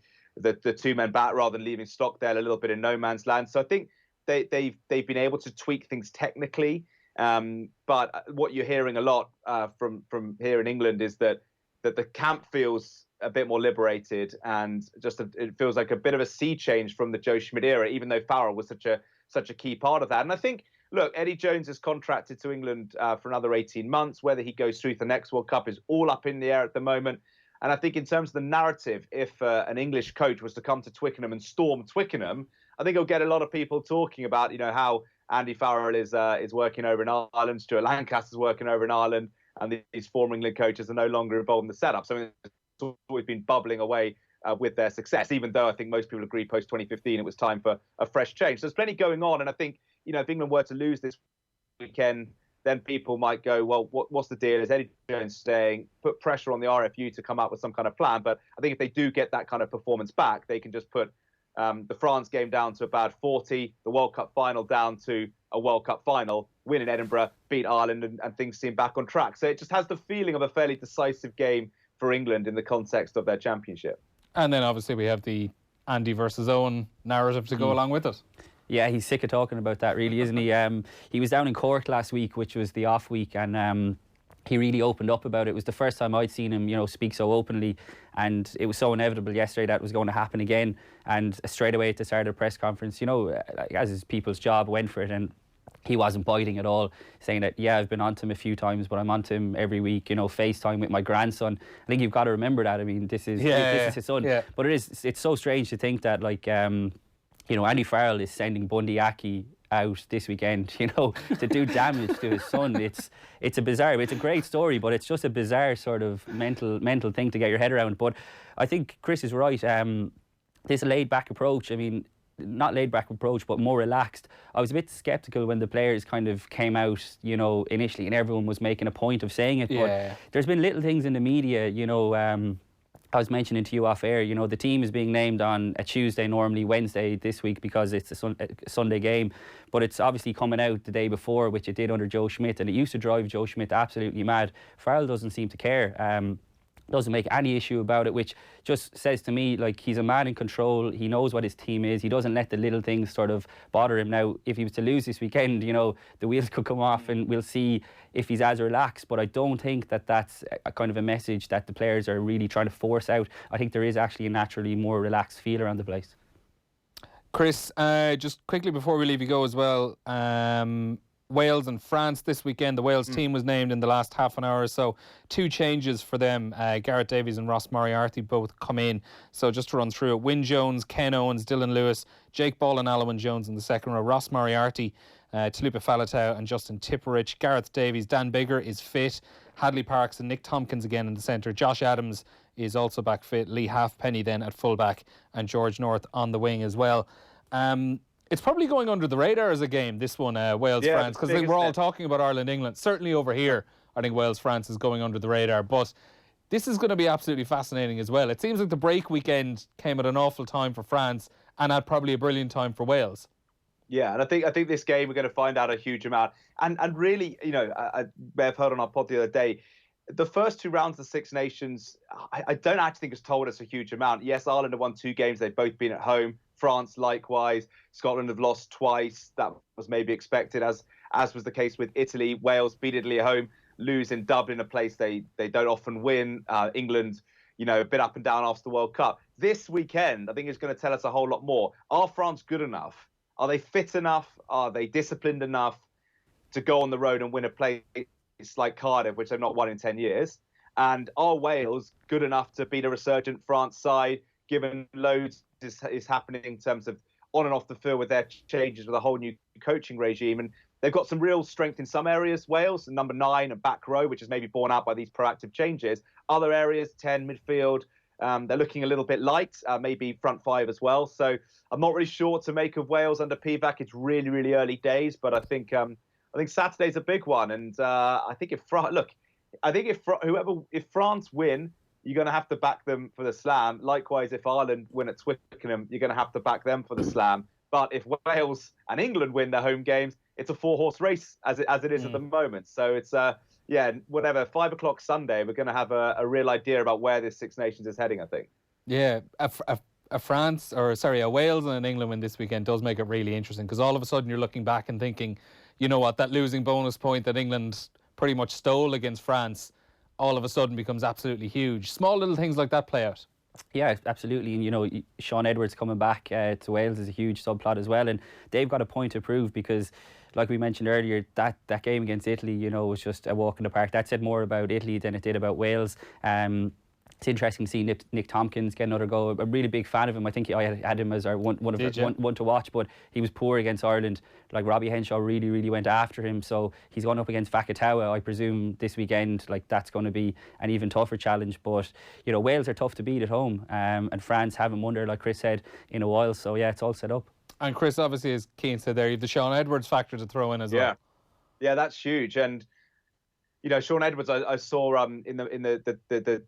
two-men back rather than leaving Stockdale a little bit in no man's land. So I think they've been able to tweak things technically. But what you're hearing a lot from here in England is that the camp feels a bit more liberated, and it feels like a bit of a sea change from the Joe Schmidt era, even though Farrell was such a key part of that. And I think, look, Eddie Jones is contracted to England for another 18 months. Whether he goes through to the next World Cup is all up in the air at the moment. And I think in terms of the narrative, if an English coach was to come to Twickenham and storm Twickenham, I think it'll get a lot of people talking about, how Andy Farrell is working over in Ireland, Stuart Lancaster's working over in Ireland, and these former England coaches are no longer involved in the setup. So it's always been bubbling away with their success, even though I think most people agree post-2015 it was time for a fresh change. So there's plenty going on, and I think, if England were to lose this weekend, then people might go, well, what's the deal? Is Eddie Jones staying? Put pressure on the RFU to come up with some kind of plan. But I think if they do get that kind of performance back, they can just put the France game down to about 40, the World Cup final down to a World Cup final, win in Edinburgh, beat Ireland, and things seem back on track. So it just has the feeling of a fairly decisive game for England in the context of their championship. And then obviously we have the Andy versus Owen narrative to go along with it. Yeah, he's sick of talking about that, really, isn't he? He was down in Cork last week, which was the off week, and he really opened up about it. It was the first time I'd seen him, speak so openly, and it was so inevitable yesterday that it was going to happen again. And straight away at the start of the press conference, as is people's job, went for it, and he wasn't biting at all, saying that, yeah, I've been on to him a few times, but I'm on to him every week, FaceTime with my grandson. I think you've got to remember that. I mean, this is his son. Yeah. But it's so strange to think that, Andy Farrell is sending Bundy Aki out this weekend, to do damage to his son. It's a bizarre, it's a great story, but it's just a bizarre sort of mental thing to get your head around. But I think Chris is right. This laid-back approach, not laid-back approach, but more relaxed. I was a bit sceptical when the players kind of came out, initially, and everyone was making a point of saying it. But there's been little things in the media, I was mentioning to you off air, the team is being named on a Tuesday, normally Wednesday this week because it's a Sunday game, but it's obviously coming out the day before, which it did under Joe Schmidt, and it used to drive Joe Schmidt absolutely mad. Farrell doesn't seem to care. Doesn't make any issue about it, which just says to me, he's a man in control. He knows what his team is. He doesn't let the little things sort of bother him. Now, if he was to lose this weekend, the wheels could come off, and we'll see if he's as relaxed. But I don't think that that's a kind of a message that the players are really trying to force out. I think there is actually a naturally more relaxed feel around the place. Chris, just quickly before we leave you go as well, Wales and France this weekend. The Wales team was named in the last half an hour or so. 2 changes for them. Gareth Davies and Ross Moriarty both come in. So just to run through it, Wyn Jones, Ken Owens, Dylan Lewis, Jake Ball and Alwyn Jones in the second row, Ross Moriarty, Talupa Faletau and Justin Tipperich. Gareth Davies, Dan Biggar is fit. Hadley Parks and Nick Tompkins again in the centre. Josh Adams is also back fit. Lee Halfpenny then at fullback, and George North on the wing as well. It's probably going under the radar as a game, this one, Wales-France, because we're all talking about Ireland-England. Certainly over here, I think Wales-France is going under the radar. But this is going to be absolutely fascinating as well. It seems like the break weekend came at an awful time for France and at probably a brilliant time for Wales. Yeah, and I think this game we're going to find out a huge amount. And really, I may have heard on our pod the other day, the first 2 rounds of the Six Nations, I don't actually think has told us a huge amount. Yes, Ireland have won 2 games. They've both been at home. France, likewise. Scotland have lost twice. That was maybe expected, as was the case with Italy. Wales beat Italy at home, lose in Dublin, a place they don't often win. England, a bit up and down after the World Cup. This weekend, I think, is going to tell us a whole lot more. Are France good enough? Are they fit enough? Are they disciplined enough to go on the road and win a place like Cardiff, which they've not won in 10 years? And are Wales good enough to beat a resurgent France side, given loads is happening in terms of on and off the field with their changes with a whole new coaching regime? And they've got some real strength in some areas, Wales, and number 9 and back row, which is maybe borne out by these proactive changes. Other areas, 10, midfield, they're looking a little bit light, maybe front 5 as well. So I'm not really sure what to make of Wales under Pivac. It's really, really early days, but I think Saturday's a big one. And I think if France win, you're going to have to back them for the slam. Likewise, if Ireland win at Twickenham, you're going to have to back them for the slam. But if Wales and England win their home games, it's a 4-horse race as it is at the moment. So it's 5 o'clock Sunday, we're going to have a real idea about where this Six Nations is heading, I think. Yeah, a Wales and an England win this weekend does make it really interesting, because all of a sudden you're looking back and thinking, you know what, that losing bonus point that England pretty much stole against France all of a sudden becomes absolutely huge. Small little things like that play out. Yeah, absolutely. And, you know, Sean Edwards coming back to Wales is a huge subplot as well. And they've got a point to prove because, like we mentioned earlier, that game against Italy, you know, was just a walk in the park. That said more about Italy than it did about Wales. It's interesting to see Nick Tompkins get another goal. I'm a really big fan of him. I think I had him as our one to watch, but he was poor against Ireland. Like Robbie Henshaw really, really went after him. So he's gone up against Fakatawa. I presume this weekend, like that's going to be an even tougher challenge. But you know, Wales are tough to beat at home, and France haven't won there, like Chris said, in a while. So yeah, it's all set up. And Chris, obviously, as Cian said there, you have the Sean Edwards factor to throw in as well. Yeah, that's huge. And you know, Sean Edwards, I saw in the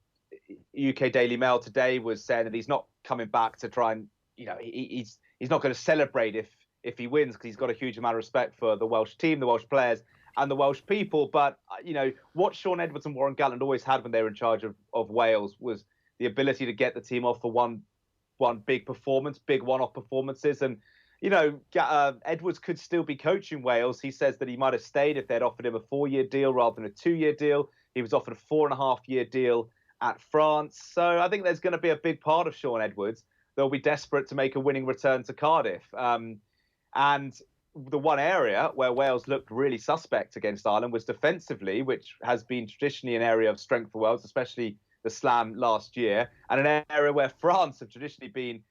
UK Daily Mail today was saying that he's not coming back to try and, you know, he's not going to celebrate if he wins, because he's got a huge amount of respect for the Welsh team, the Welsh players and the Welsh people. But, you know, what Sean Edwards and Warren Gatland always had when they were in charge of Wales was the ability to get the team off for one big performance, big one-off performances. And, you know, Edwards could still be coaching Wales. He says that he might have stayed if they'd offered him a 4-year deal rather than a 2-year deal. He was offered a 4.5-year deal at France. So I think there's going to be a big part of Sean Edwards. They'll be desperate to make a winning return to Cardiff. And the one area where Wales looked really suspect against Ireland was defensively, which has been traditionally an area of strength for Wales, especially the slam last year, and an area where France have traditionally been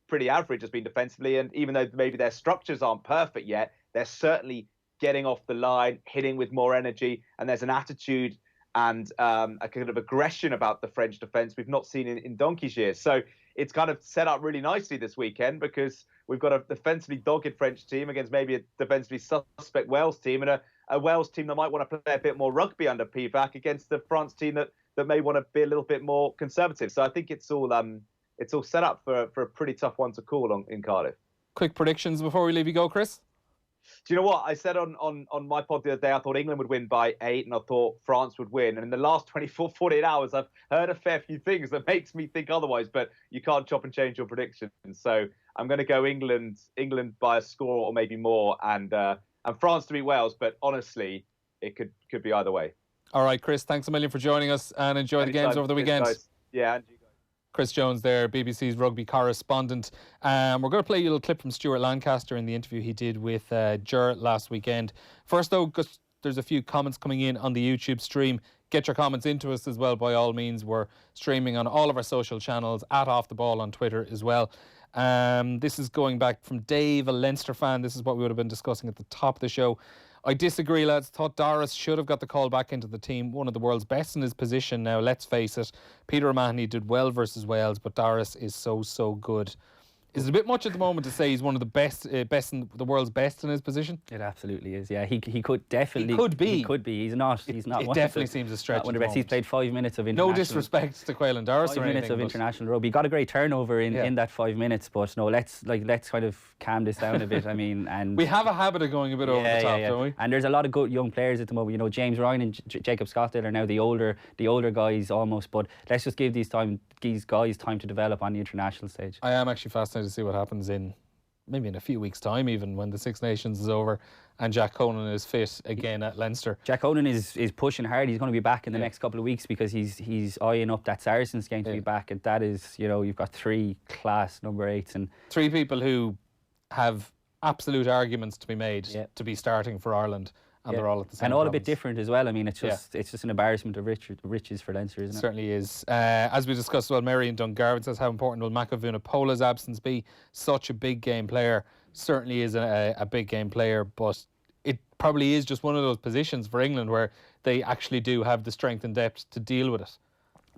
pretty average has been defensively. And even though maybe their structures aren't perfect yet, they're certainly getting off the line, hitting with more energy, and there's an attitude and a kind of aggression about the French defence we've not seen in donkey's years. So it's kind of set up really nicely this weekend, because we've got a defensively dogged French team against maybe a defensively suspect Wales team, and a Wales team that might want to play a bit more rugby under Pivac against the France team that may want to be a little bit more conservative. So I think it's all set up for a pretty tough one to call in Cardiff. Quick predictions before we leave you go, Chris? Do you know what? I said on my pod the other day, I thought England would win by 8 and I thought France would win. And in the last 48 hours, I've heard a fair few things that makes me think otherwise, but you can't chop and change your predictions. So I'm going to go England by a score or maybe more, and France to beat Wales. But honestly, it could be either way. All right, Chris, thanks a million for joining us, and enjoy the games over the weekend. Yeah, and you guys. Chris Jones there, BBC's rugby correspondent. We're going to play a little clip from Stuart Lancaster in the interview he did with Ger last weekend. First, though, because there's a few comments coming in on the YouTube stream, get your comments into us as well, by all means. We're streaming on all of our social channels, at Off The Ball on Twitter as well. This is going back from Dave, a Leinster fan. This is what we would have been discussing at the top of the show. I disagree, lads. Thought Doris should have got the call back into the team. One of the world's best in his position now, let's face it. Peter O'Mahony did well versus Wales, but Doris is so good. Is it a bit much at the moment to say he's one of the best in the world's best in his position? It absolutely is. Yeah, he could definitely. He could be. He could be. He's not. It definitely seems a stretch. One of the best. He's played 5 minutes of international. No disrespect to Quaylen Doris or anything. 5 minutes of international rugby. He got a great turnover in that 5 minutes, but no, let's kind of calm this down a bit. I mean, and we have a habit of going a bit over the top, don't we? And there's a lot of good young players at the moment. You know, James Ryan and Jacob Scotland are now the older guys almost. But let's just give these guys time to develop on the international stage. I am actually fascinated to see what happens maybe in a few weeks' time, even when the Six Nations is over and Jack Conan is fit again at Leinster. Jack Conan is pushing hard. He's going to be back in the next couple of weeks, because he's eyeing up that Saracens game to be back, and that is, you know, you've got 3 class number 8s and 3 people who have absolute arguments to be made to be starting for Ireland, and they're all at the same and all province. a bit different as well. I mean, it's just an embarrassment of riches for Leinster, isn't it? Certainly is. As we discussed, well, Mary and Dungarvan says, how important will Makavuna Pola's absence be? Such a big game player. Certainly is a big game player, but it probably is just one of those positions for England where they actually do have the strength and depth to deal with it.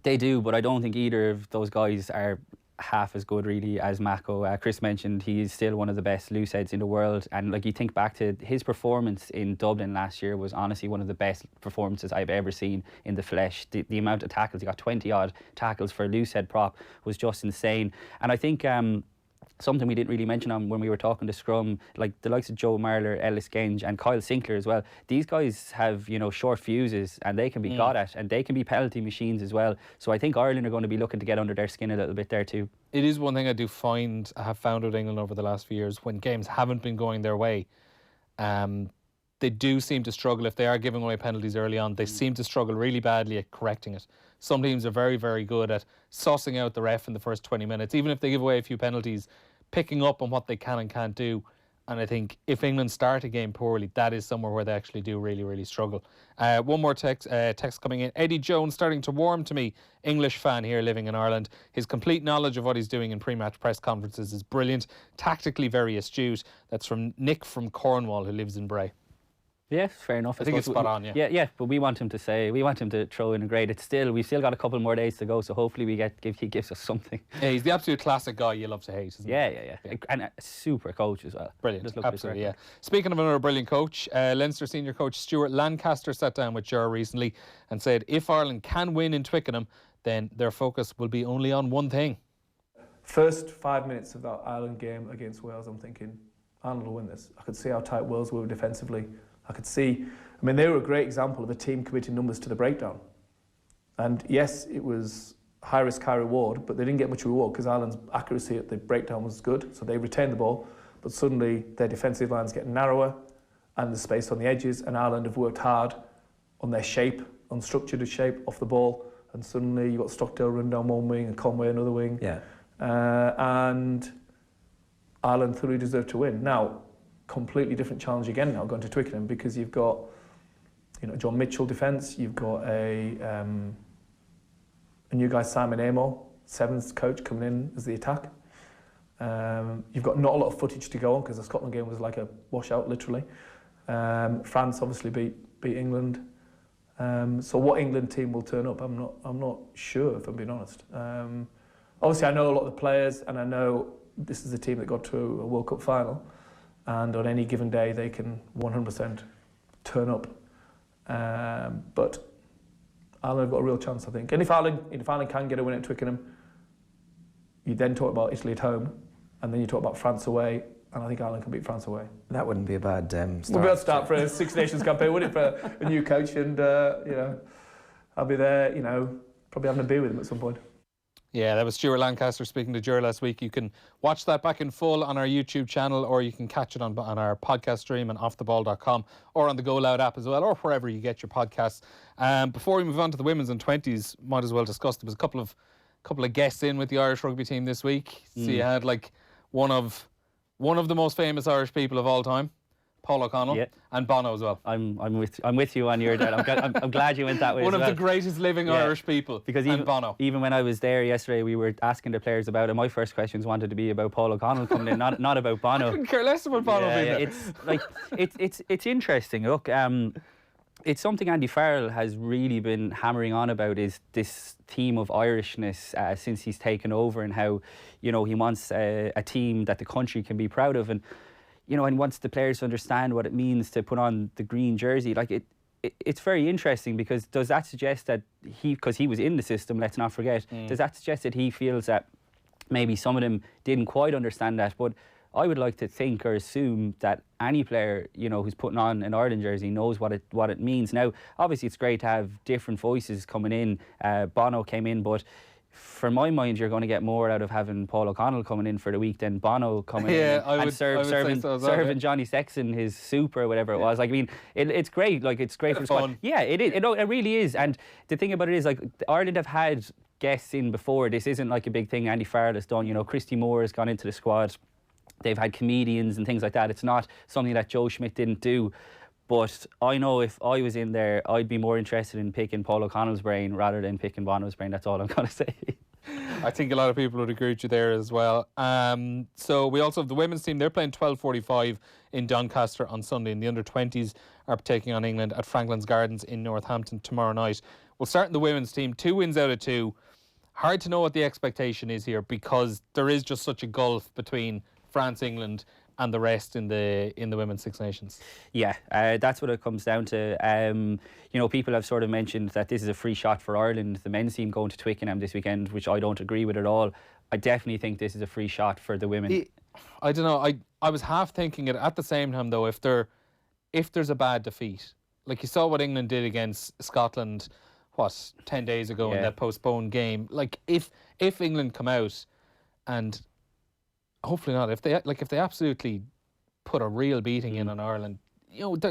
They do, but I don't think either of those guys are half as good really as Mako. Chris mentioned he's still one of the best loose heads in the world, and like you think back to his performance in Dublin last year was honestly one of the best performances I've ever seen in the flesh. The amount of tackles, he got 20 odd tackles for a loose head prop, was just insane. And I think something we didn't really mention on when we were talking to Scrum, like the likes of Joe Marler, Ellis Genge and Kyle Sinclair as well, these guys have, you know, short fuses and they can be got at, and they can be penalty machines as well. So I think Ireland are going to be looking to get under their skin a little bit there too. It is one thing I have found with England over the last few years, when games haven't been going their way, they do seem to struggle. If they are giving away penalties early on, they seem to struggle really badly at correcting it. Some teams are very, very good at sussing out the ref in the first 20 minutes, even if they give away a few penalties, picking up on what they can and can't do. And I think if England start a game poorly, that is somewhere where they actually do really, really struggle. One more text coming in. Eddie Jones starting to warm to me. English fan here living in Ireland. His complete knowledge of what he's doing in pre-match press conferences is brilliant. Tactically very astute. That's from Nick from Cornwall, who lives in Bray. Yeah, fair enough. I think it's spot on, yeah. Yeah, but we want him to throw in a grade. We've still got a couple more days to go, so hopefully he gives us something. Yeah, he's the absolute classic guy you love to hate, isn't he? Yeah. And a super coach as well. Brilliant, absolutely, yeah. Speaking of another brilliant coach, Leinster senior coach Stuart Lancaster sat down with Ger recently and said if Ireland can win in Twickenham, then their focus will be only on one thing. First 5 minutes of that Ireland game against Wales, I'm thinking, Ireland will win this. I could see how tight Wales were defensively. I could see, they were a great example of a team committing numbers to the breakdown. And yes, it was high risk, high reward, but they didn't get much reward because Ireland's accuracy at the breakdown was good, so they retained the ball, but suddenly their defensive line's getting narrower and the space on the edges, and Ireland have worked hard on their shape, on structured shape off the ball, and suddenly you've got Stockdale run down one wing and Conway another wing. Yeah. And Ireland thoroughly deserved to win. Now, completely different challenge again now going to Twickenham, because you've got John Mitchell defence, you've got a new guy, Simon Amor, Sevens coach, coming in as the attack. You've got not a lot of footage to go on because the Scotland game was like a washout literally. France obviously beat England. So what England team will turn up, I'm not sure, if I'm being honest. Obviously I know a lot of the players and I know this is a team that got to a World Cup final. And on any given day, they can 100% turn up. But Ireland have got a real chance, I think. And if Ireland can get a win at Twickenham, you then talk about Italy at home, and then you talk about France away, and I think Ireland can beat France away. That wouldn't be a bad start. Wouldn't be a bad start for a Six Nations campaign, would it, for a new coach? And, I'll be there, probably having a beer with him at some point. Yeah, that was Stuart Lancaster speaking to Ger last week. You can watch that back in full on our YouTube channel, or you can catch it on our podcast stream on offtheball.com, or on the Go Loud app as well, or wherever you get your podcasts. Before we move on to the women's and 20s, might as well discuss, there was a couple of guests in with the Irish rugby team this week. So you had like one of the most famous Irish people of all time, Paul O'Connell, and Bono as well. I'm with you on your dad. I'm glad you went that way. One as of well. the greatest living Irish people, because even when I was there yesterday, we were asking the players about it. My first questions wanted to be about Paul O'Connell coming in, not about Bono. I couldn't care less about Bono being there. It's like it's interesting. Look, it's something Andy Farrell has really been hammering on about, is this theme of Irishness since he's taken over, and how he wants a team that the country can be proud of, and and wants the players to understand what it means to put on the green jersey. Like it's very interesting, because does that suggest that because he was in the system, let's not forget, does that suggest that he feels that maybe some of them didn't quite understand that? But I would like to think or assume that any player, who's putting on an Ireland jersey knows what it means. Now, obviously it's great to have different voices coming in. Bono came in, but for my mind, you're going to get more out of having Paul O'Connell coming in for the week than Bono coming in and serving Johnny Sexton his soup or whatever it was. Like, I mean, it's great. Like, it's great for the squad. Yeah, it is. It really is. And the thing about it is, like, Ireland have had guests in before. This isn't like a big thing Andy Farrell has done. Christy Moore has gone into the squad. They've had comedians and things like that. It's not something that Joe Schmidt didn't do. But I know if I was in there, I'd be more interested in picking Paul O'Connell's brain rather than picking Bono's brain. That's all I'm going to say. I think a lot of people would agree with you there as well. So we also have the women's team. They're playing 12:45 in Doncaster on Sunday, and the under-20s are taking on England at Franklin's Gardens in Northampton tomorrow night. We'll start in the women's team. 2 wins out of 2. Hard to know what the expectation is here because there is just such a gulf between France, England, and the rest in the Women's Six Nations. Yeah, that's what it comes down to. People have sort of mentioned that this is a free shot for Ireland. The men's team going to Twickenham this weekend, which I don't agree with at all. I definitely think this is a free shot for the women. I don't know. I was half thinking it at the same time though. If there's a bad defeat, like you saw what England did against Scotland, 10 days ago in that postponed game. Like if England come out and hopefully not. If they absolutely put a real beating in on Ireland,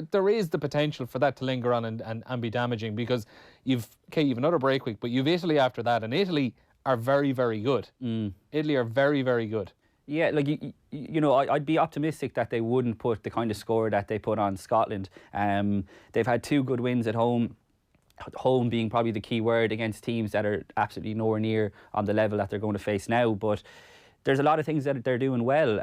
there is the potential for that to linger on and be damaging because you've another break week, but you've Italy after that, and Italy are very, very good. Italy are very, very good. Yeah, like I'd be optimistic that they wouldn't put the kind of score that they put on Scotland. They've had 2 good wins at home. Home being probably the key word against teams that are absolutely nowhere near on the level that they're going to face now, but there's a lot of things that they're doing well.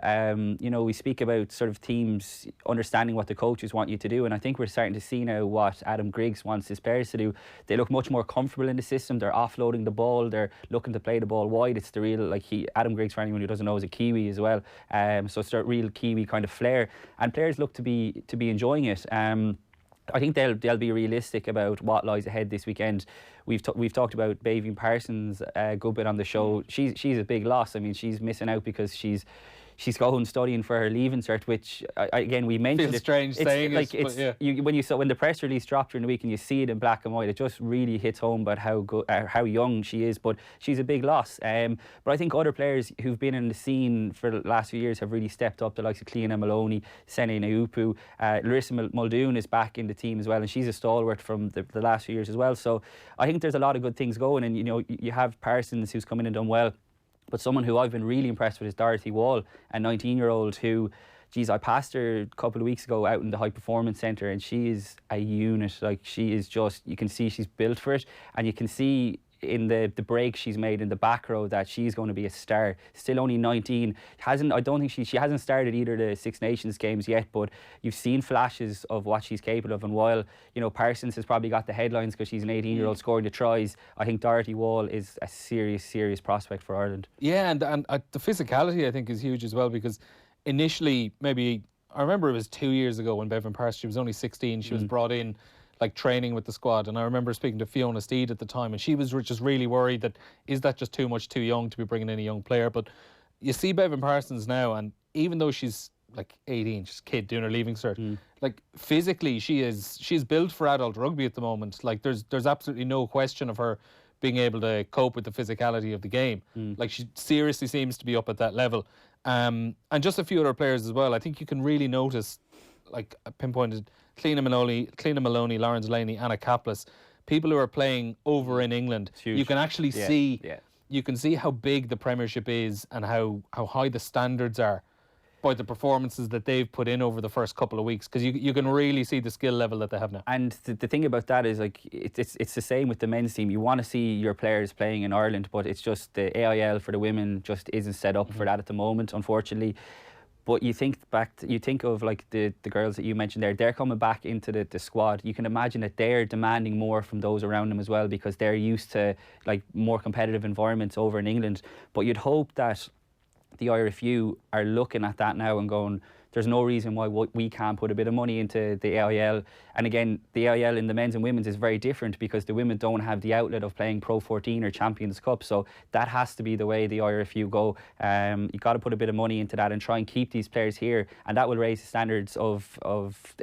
We speak about sort of teams understanding what the coaches want you to do, and I think we're starting to see now what Adam Griggs wants his players to do. They look much more comfortable in the system. They're offloading the ball. They're looking to play the ball wide. It's the real, Adam Griggs, for anyone who doesn't know, is a Kiwi as well. So it's a real Kiwi kind of flair, and players look to be enjoying it. I think they'll be realistic about what lies ahead this weekend. We've talked about Baveen Parsons a good bit on the show. She's a big loss. I mean, she's missing out because she's going studying for her leaving cert, which again we mentioned. Feels strange saying when the press release dropped during the week and you see it in black and white, it just really hits home about how young she is. But she's a big loss. But I think other players who've been in the scene for the last few years have really stepped up. The likes of Cian Maloney, Sene Naupu, Larissa Muldoon is back in the team as well, and she's a stalwart from the last few years as well. So I think there's a lot of good things going, and you have Parsons who's come in and done well. But someone who I've been really impressed with is Dorothy Wall, a 19-year-old who, I passed her a couple of weeks ago out in the High Performance Centre, and she is a unit. Like, she is just, you can see she's built for it, and you can see in the break she's made in the back row that she's going to be a star. Still only 19. I don't think she hasn't started either of the Six Nations games yet, but you've seen flashes of what she's capable of. And while Parsons has probably got the headlines because she's an 18-year-old scoring the tries, I think Dorothy Wall is a serious prospect for Ireland. Yeah, and the physicality I think is huge as well, because initially, maybe I remember it was 2 years ago when Bevan Parsons, she was only 16, she was brought in training with the squad, and I remember speaking to Fiona Steed at the time, and she was just really worried that is that just too much too young to be bringing in a young player. But you see Bevan Parsons now, and even though she's 18, she's a kid doing her leaving cert, physically she's built for adult rugby at the moment. There's absolutely no question of her being able to cope with the physicality of the game. She seriously seems to be up at that level. And just a few other players as well. I think you can really notice, pinpointed Cleena Maloney, Lawrence Laney, Anna Kaplis, people who are playing over in England. You can actually see you can see how big the Premiership is and how high the standards are by the performances that they've put in over the first couple of weeks, because you can really see the skill level that they have now. And the thing about that is it's the same with the men's team. You want to see your players playing in Ireland, but it's just the AIL for the women just isn't set up for that at the moment, unfortunately. But you think of the girls that you mentioned there, they're coming back into the squad. You can imagine that they're demanding more from those around them as well, because they're used to more competitive environments over in England. But you'd hope that the IRFU are looking at that now and going, there's no reason why we can't put a bit of money into the AIL. And again, the AIL in the men's and women's is very different because the women don't have the outlet of playing Pro 14 or Champions Cup. So that has to be the way the IRFU go. You've got to put a bit of money into that and try and keep these players here. And that will raise the standards of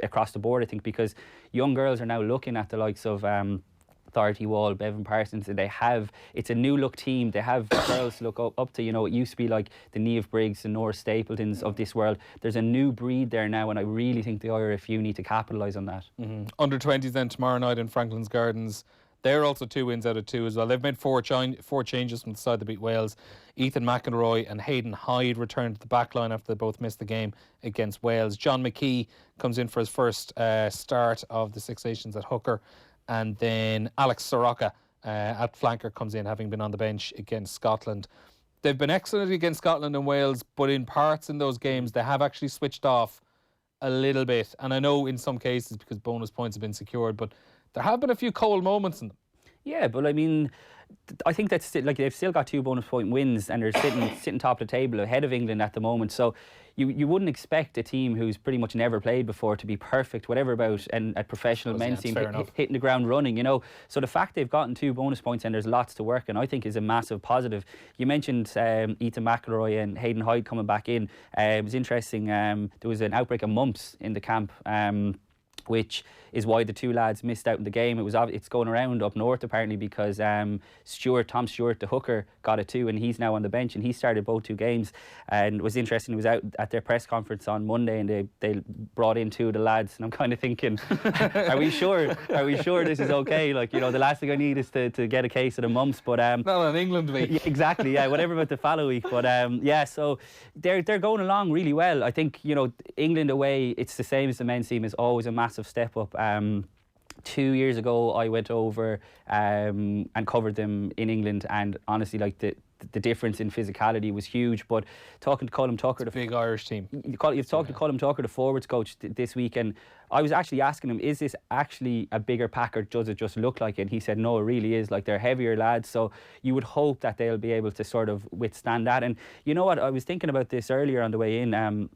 across the board, I think, because young girls are now looking at the likes of Dorothy Wall, Bevan Parsons, and it's a new look team. They have girls to look up to. It used to be like the Niamh Briggs and Nora Stapletons of this world. There's a new breed there now, and I really think the IRFU need to capitalise on that. Under 20s then tomorrow night in Franklin's Gardens. They're also 2 wins out of 2 as well. They've made four changes from the side that beat Wales. Eaton, Mcelroy and Hayden Hyde returned to the back line after they both missed the game against Wales. John McKee comes in for his first start of the Six Nations at hooker. And then Alex Soroka at flanker comes in, having been on the bench against Scotland. They've been excellent against Scotland and Wales, but in parts in those games they have actually switched off a little bit. And I know in some cases because bonus points have been secured, but there have been a few cold moments in them. Yeah, but I mean, I think that's still, like, they've still got 2 bonus point wins and they're sitting top of the table ahead of England at the moment. So you wouldn't expect a team who's pretty much never played before to be perfect, whatever about and a professional men's team hitting the ground running, you know. So the fact they've gotten 2 bonus points and there's lots to work on, I think is a massive positive. You mentioned Eaton Mcelroy and Hayden Hyde coming back in. It was interesting. There was an outbreak of mumps in the camp. Which is why the 2 lads missed out in the game. It's going around up north apparently because Tom Stewart, the hooker, got it too, and he's now on the bench and he started both 2 games. And it was interesting, he was out at their press conference on Monday and they brought in 2 of the lads, and I'm kind of thinking, are we sure this is okay? Like, you know, the last thing I need is to get a case of the mumps. But not on England week. Yeah, exactly, yeah, whatever about the fallow week. But yeah, so they're going along really well. I think, you know, England away, it's the same as the men's team, is always a massive step up. 2 years ago I went over and covered them in England, and honestly, like, the difference in physicality was huge. But talking to Colm Tucker, the big Irish team, you've talked to Colm Tucker, the forwards coach, this week, and I was actually asking him, is this actually a bigger pack or does it just look like it? And he said no, it really is. Like, they're heavier lads, so you would hope that they'll be able to sort of withstand that. And you know what, I was thinking about this earlier on the way in.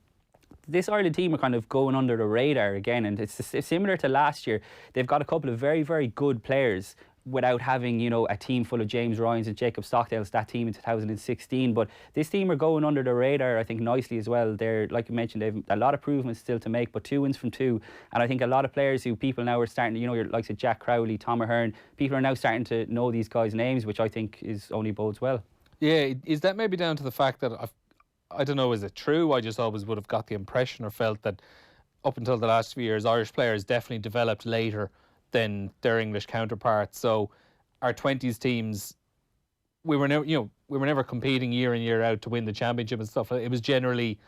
This Ireland team are kind of going under the radar again, and it's similar to last year. They've got a couple of very, very good players without having, you know, a team full of James Ryans and Jacob Stockdale's, that team in 2016. But this team are going under the radar, I think, nicely as well. They're, like you mentioned, they've a lot of improvements still to make, but 2 wins from 2. And I think a lot of players who people now are starting to, you know, your likes of Jack Crowley, Tom Ahern, people are now starting to know these guys' names, which I think is only bodes well. Yeah, is that maybe down to the fact that I don't know, is it true? I just always would have got the impression or felt that up until the last few years, Irish players definitely developed later than their English counterparts. So our 20s teams, we were never competing year in, year out to win the championship and stuff. It was generally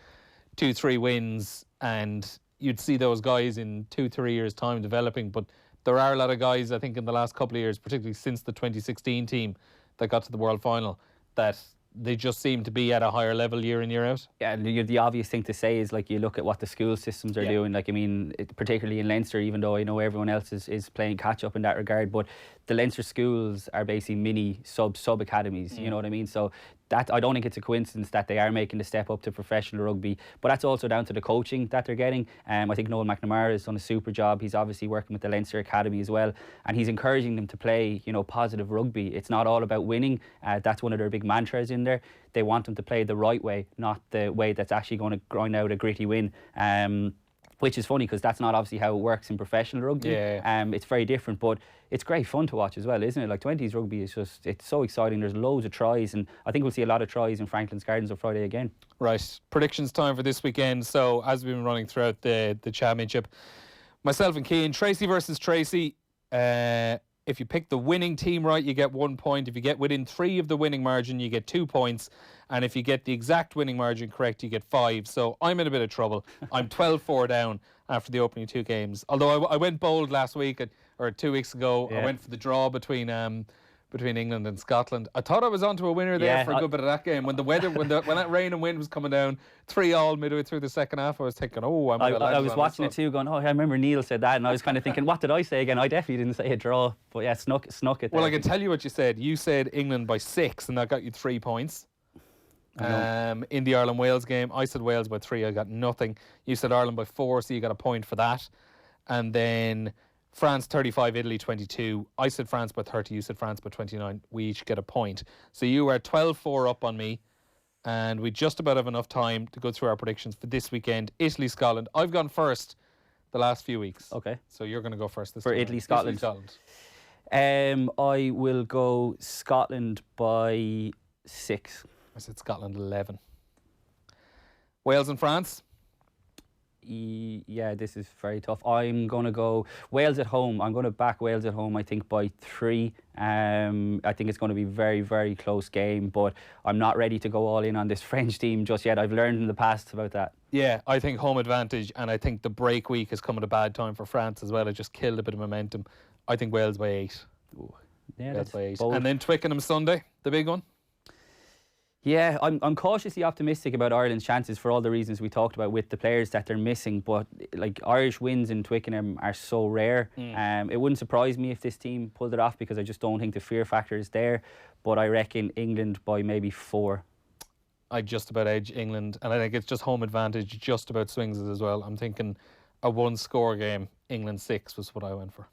2-3 wins, and you'd see those guys in 2-3 years' time developing. But there are a lot of guys, I think, in the last couple of years, particularly since the 2016 team that got to the World Final, that they just seem to be at a higher level year in, year out. Yeah, and the obvious thing to say is, like, you look at what the school systems are doing. Like, I mean, particularly in Leinster, even though I know everyone else is playing catch up in that regard, but the Leinster schools are basically mini sub academies. You know what I mean? So that, I don't think it's a coincidence that they are making the step up to professional rugby, but that's also down to the coaching that they're getting. I think Noel McNamara has done a super job. He's obviously working with the Leinster Academy as well, and he's encouraging them to play, you know, positive rugby. It's not all about winning. That's one of their big mantras in there. They want them to play the right way, not the way that's actually going to grind out a gritty win. Which is funny because that's not obviously how it works in professional rugby. It's very different, but it's great fun to watch as well, isn't it? Like, 20s rugby is just, it's so exciting. There's loads of tries, and I think we'll see a lot of tries in Franklin's Gardens on Friday again. Right, predictions time for this weekend. So as we've been running throughout the championship, myself and Cian, Tracey versus Tracey. If you pick the winning team right, you get 1 point. If you get within 3 of the winning margin, you get 2 points. And if you get the exact winning margin correct, you get 5. So I'm in a bit of trouble. I'm 12-4 down after the opening 2 games. Although I went bold last week, or 2 weeks ago. I went for the draw between England and Scotland. I thought I was onto a winner there for a good bit of that game. When the weather, when that rain and wind was coming down, 3-3 midway through the second half, I was thinking, I was watching it too, going, I remember Neil said that, and I was kind of thinking, what did I say again? I definitely didn't say a draw, but yeah, snuck it there. Well, I can tell you what you said. You said England by 6, and that got you 3 points. In the Ireland-Wales game, I said Wales by 3, I got nothing. You said Ireland by 4, so you got a point for that. And then France 35, Italy 22. I said France by 30, you said France by 29. We each get a point. So you are 12-4 up on me, and we just about have enough time to go through our predictions for this weekend. Italy, Scotland. I've gone first the last few weeks. Okay. So you're going to go first this for time. Italy, Scotland. I will go Scotland by 6. I said Scotland 11. Wales and France? Yeah, this is very tough. I'm going to go Wales at home. I'm going to back Wales at home, I think, by 3. I think it's going to be a very, very close game, but I'm not ready to go all in on this French team just yet. I've learned in the past about that. Yeah, I think home advantage, and I think the break week has come at a bad time for France as well. It just killed a bit of momentum. I think Wales by 8. Ooh. Yeah, Wales that's by 8. bold. And then Twickenham Sunday, the big one. Yeah, I'm cautiously optimistic about Ireland's chances for all the reasons we talked about with the players that they're missing. But like Irish wins in Twickenham are so rare. It wouldn't surprise me if this team pulled it off because I just don't think the fear factor is there. But I reckon England by maybe 4. I'd just about edge England, and I think it's just home advantage just about swings it as well. I'm thinking a 1-score game. England 6 was what I went for.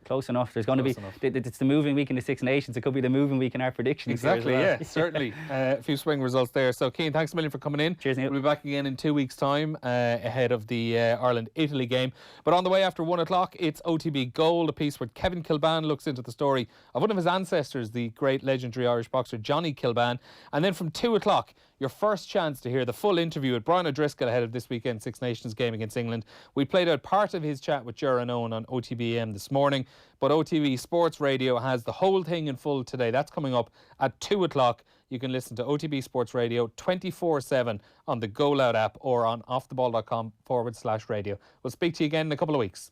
Close enough. There's going to be. It's the moving week in the Six Nations. It could be the moving week in our predictions. Exactly. Well. Yeah. Certainly. A few swing results there. So, Cian, thanks a million for coming in. Cheers, Neil. We'll be back again in 2 weeks' time ahead of the Ireland-Italy game. But on the way after 1 o'clock, it's OTB Gold, a piece where Kevin Kilbane looks into the story of one of his ancestors, the great legendary Irish boxer Johnny Kilbane. And then from 2 o'clock, your first chance to hear the full interview with Brian O'Driscoll ahead of this weekend's Six Nations game against England. We played out part of his chat with Ger and Owen on OTBM this morning, but OTB Sports Radio has the whole thing in full today. That's coming up at 2 o'clock. You can listen to OTB Sports Radio 24/7 on the Go Loud app or on offtheball.com/radio. We'll speak to you again in a couple of weeks.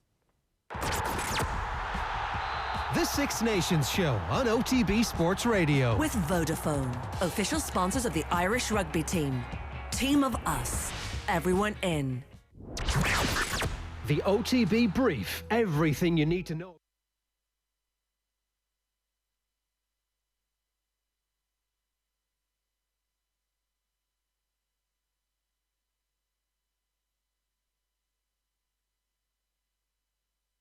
The Six Nations Show on OTB Sports Radio. With Vodafone, official sponsors of the Irish rugby team. Team of us, everyone in. The OTB Brief, everything you need to know.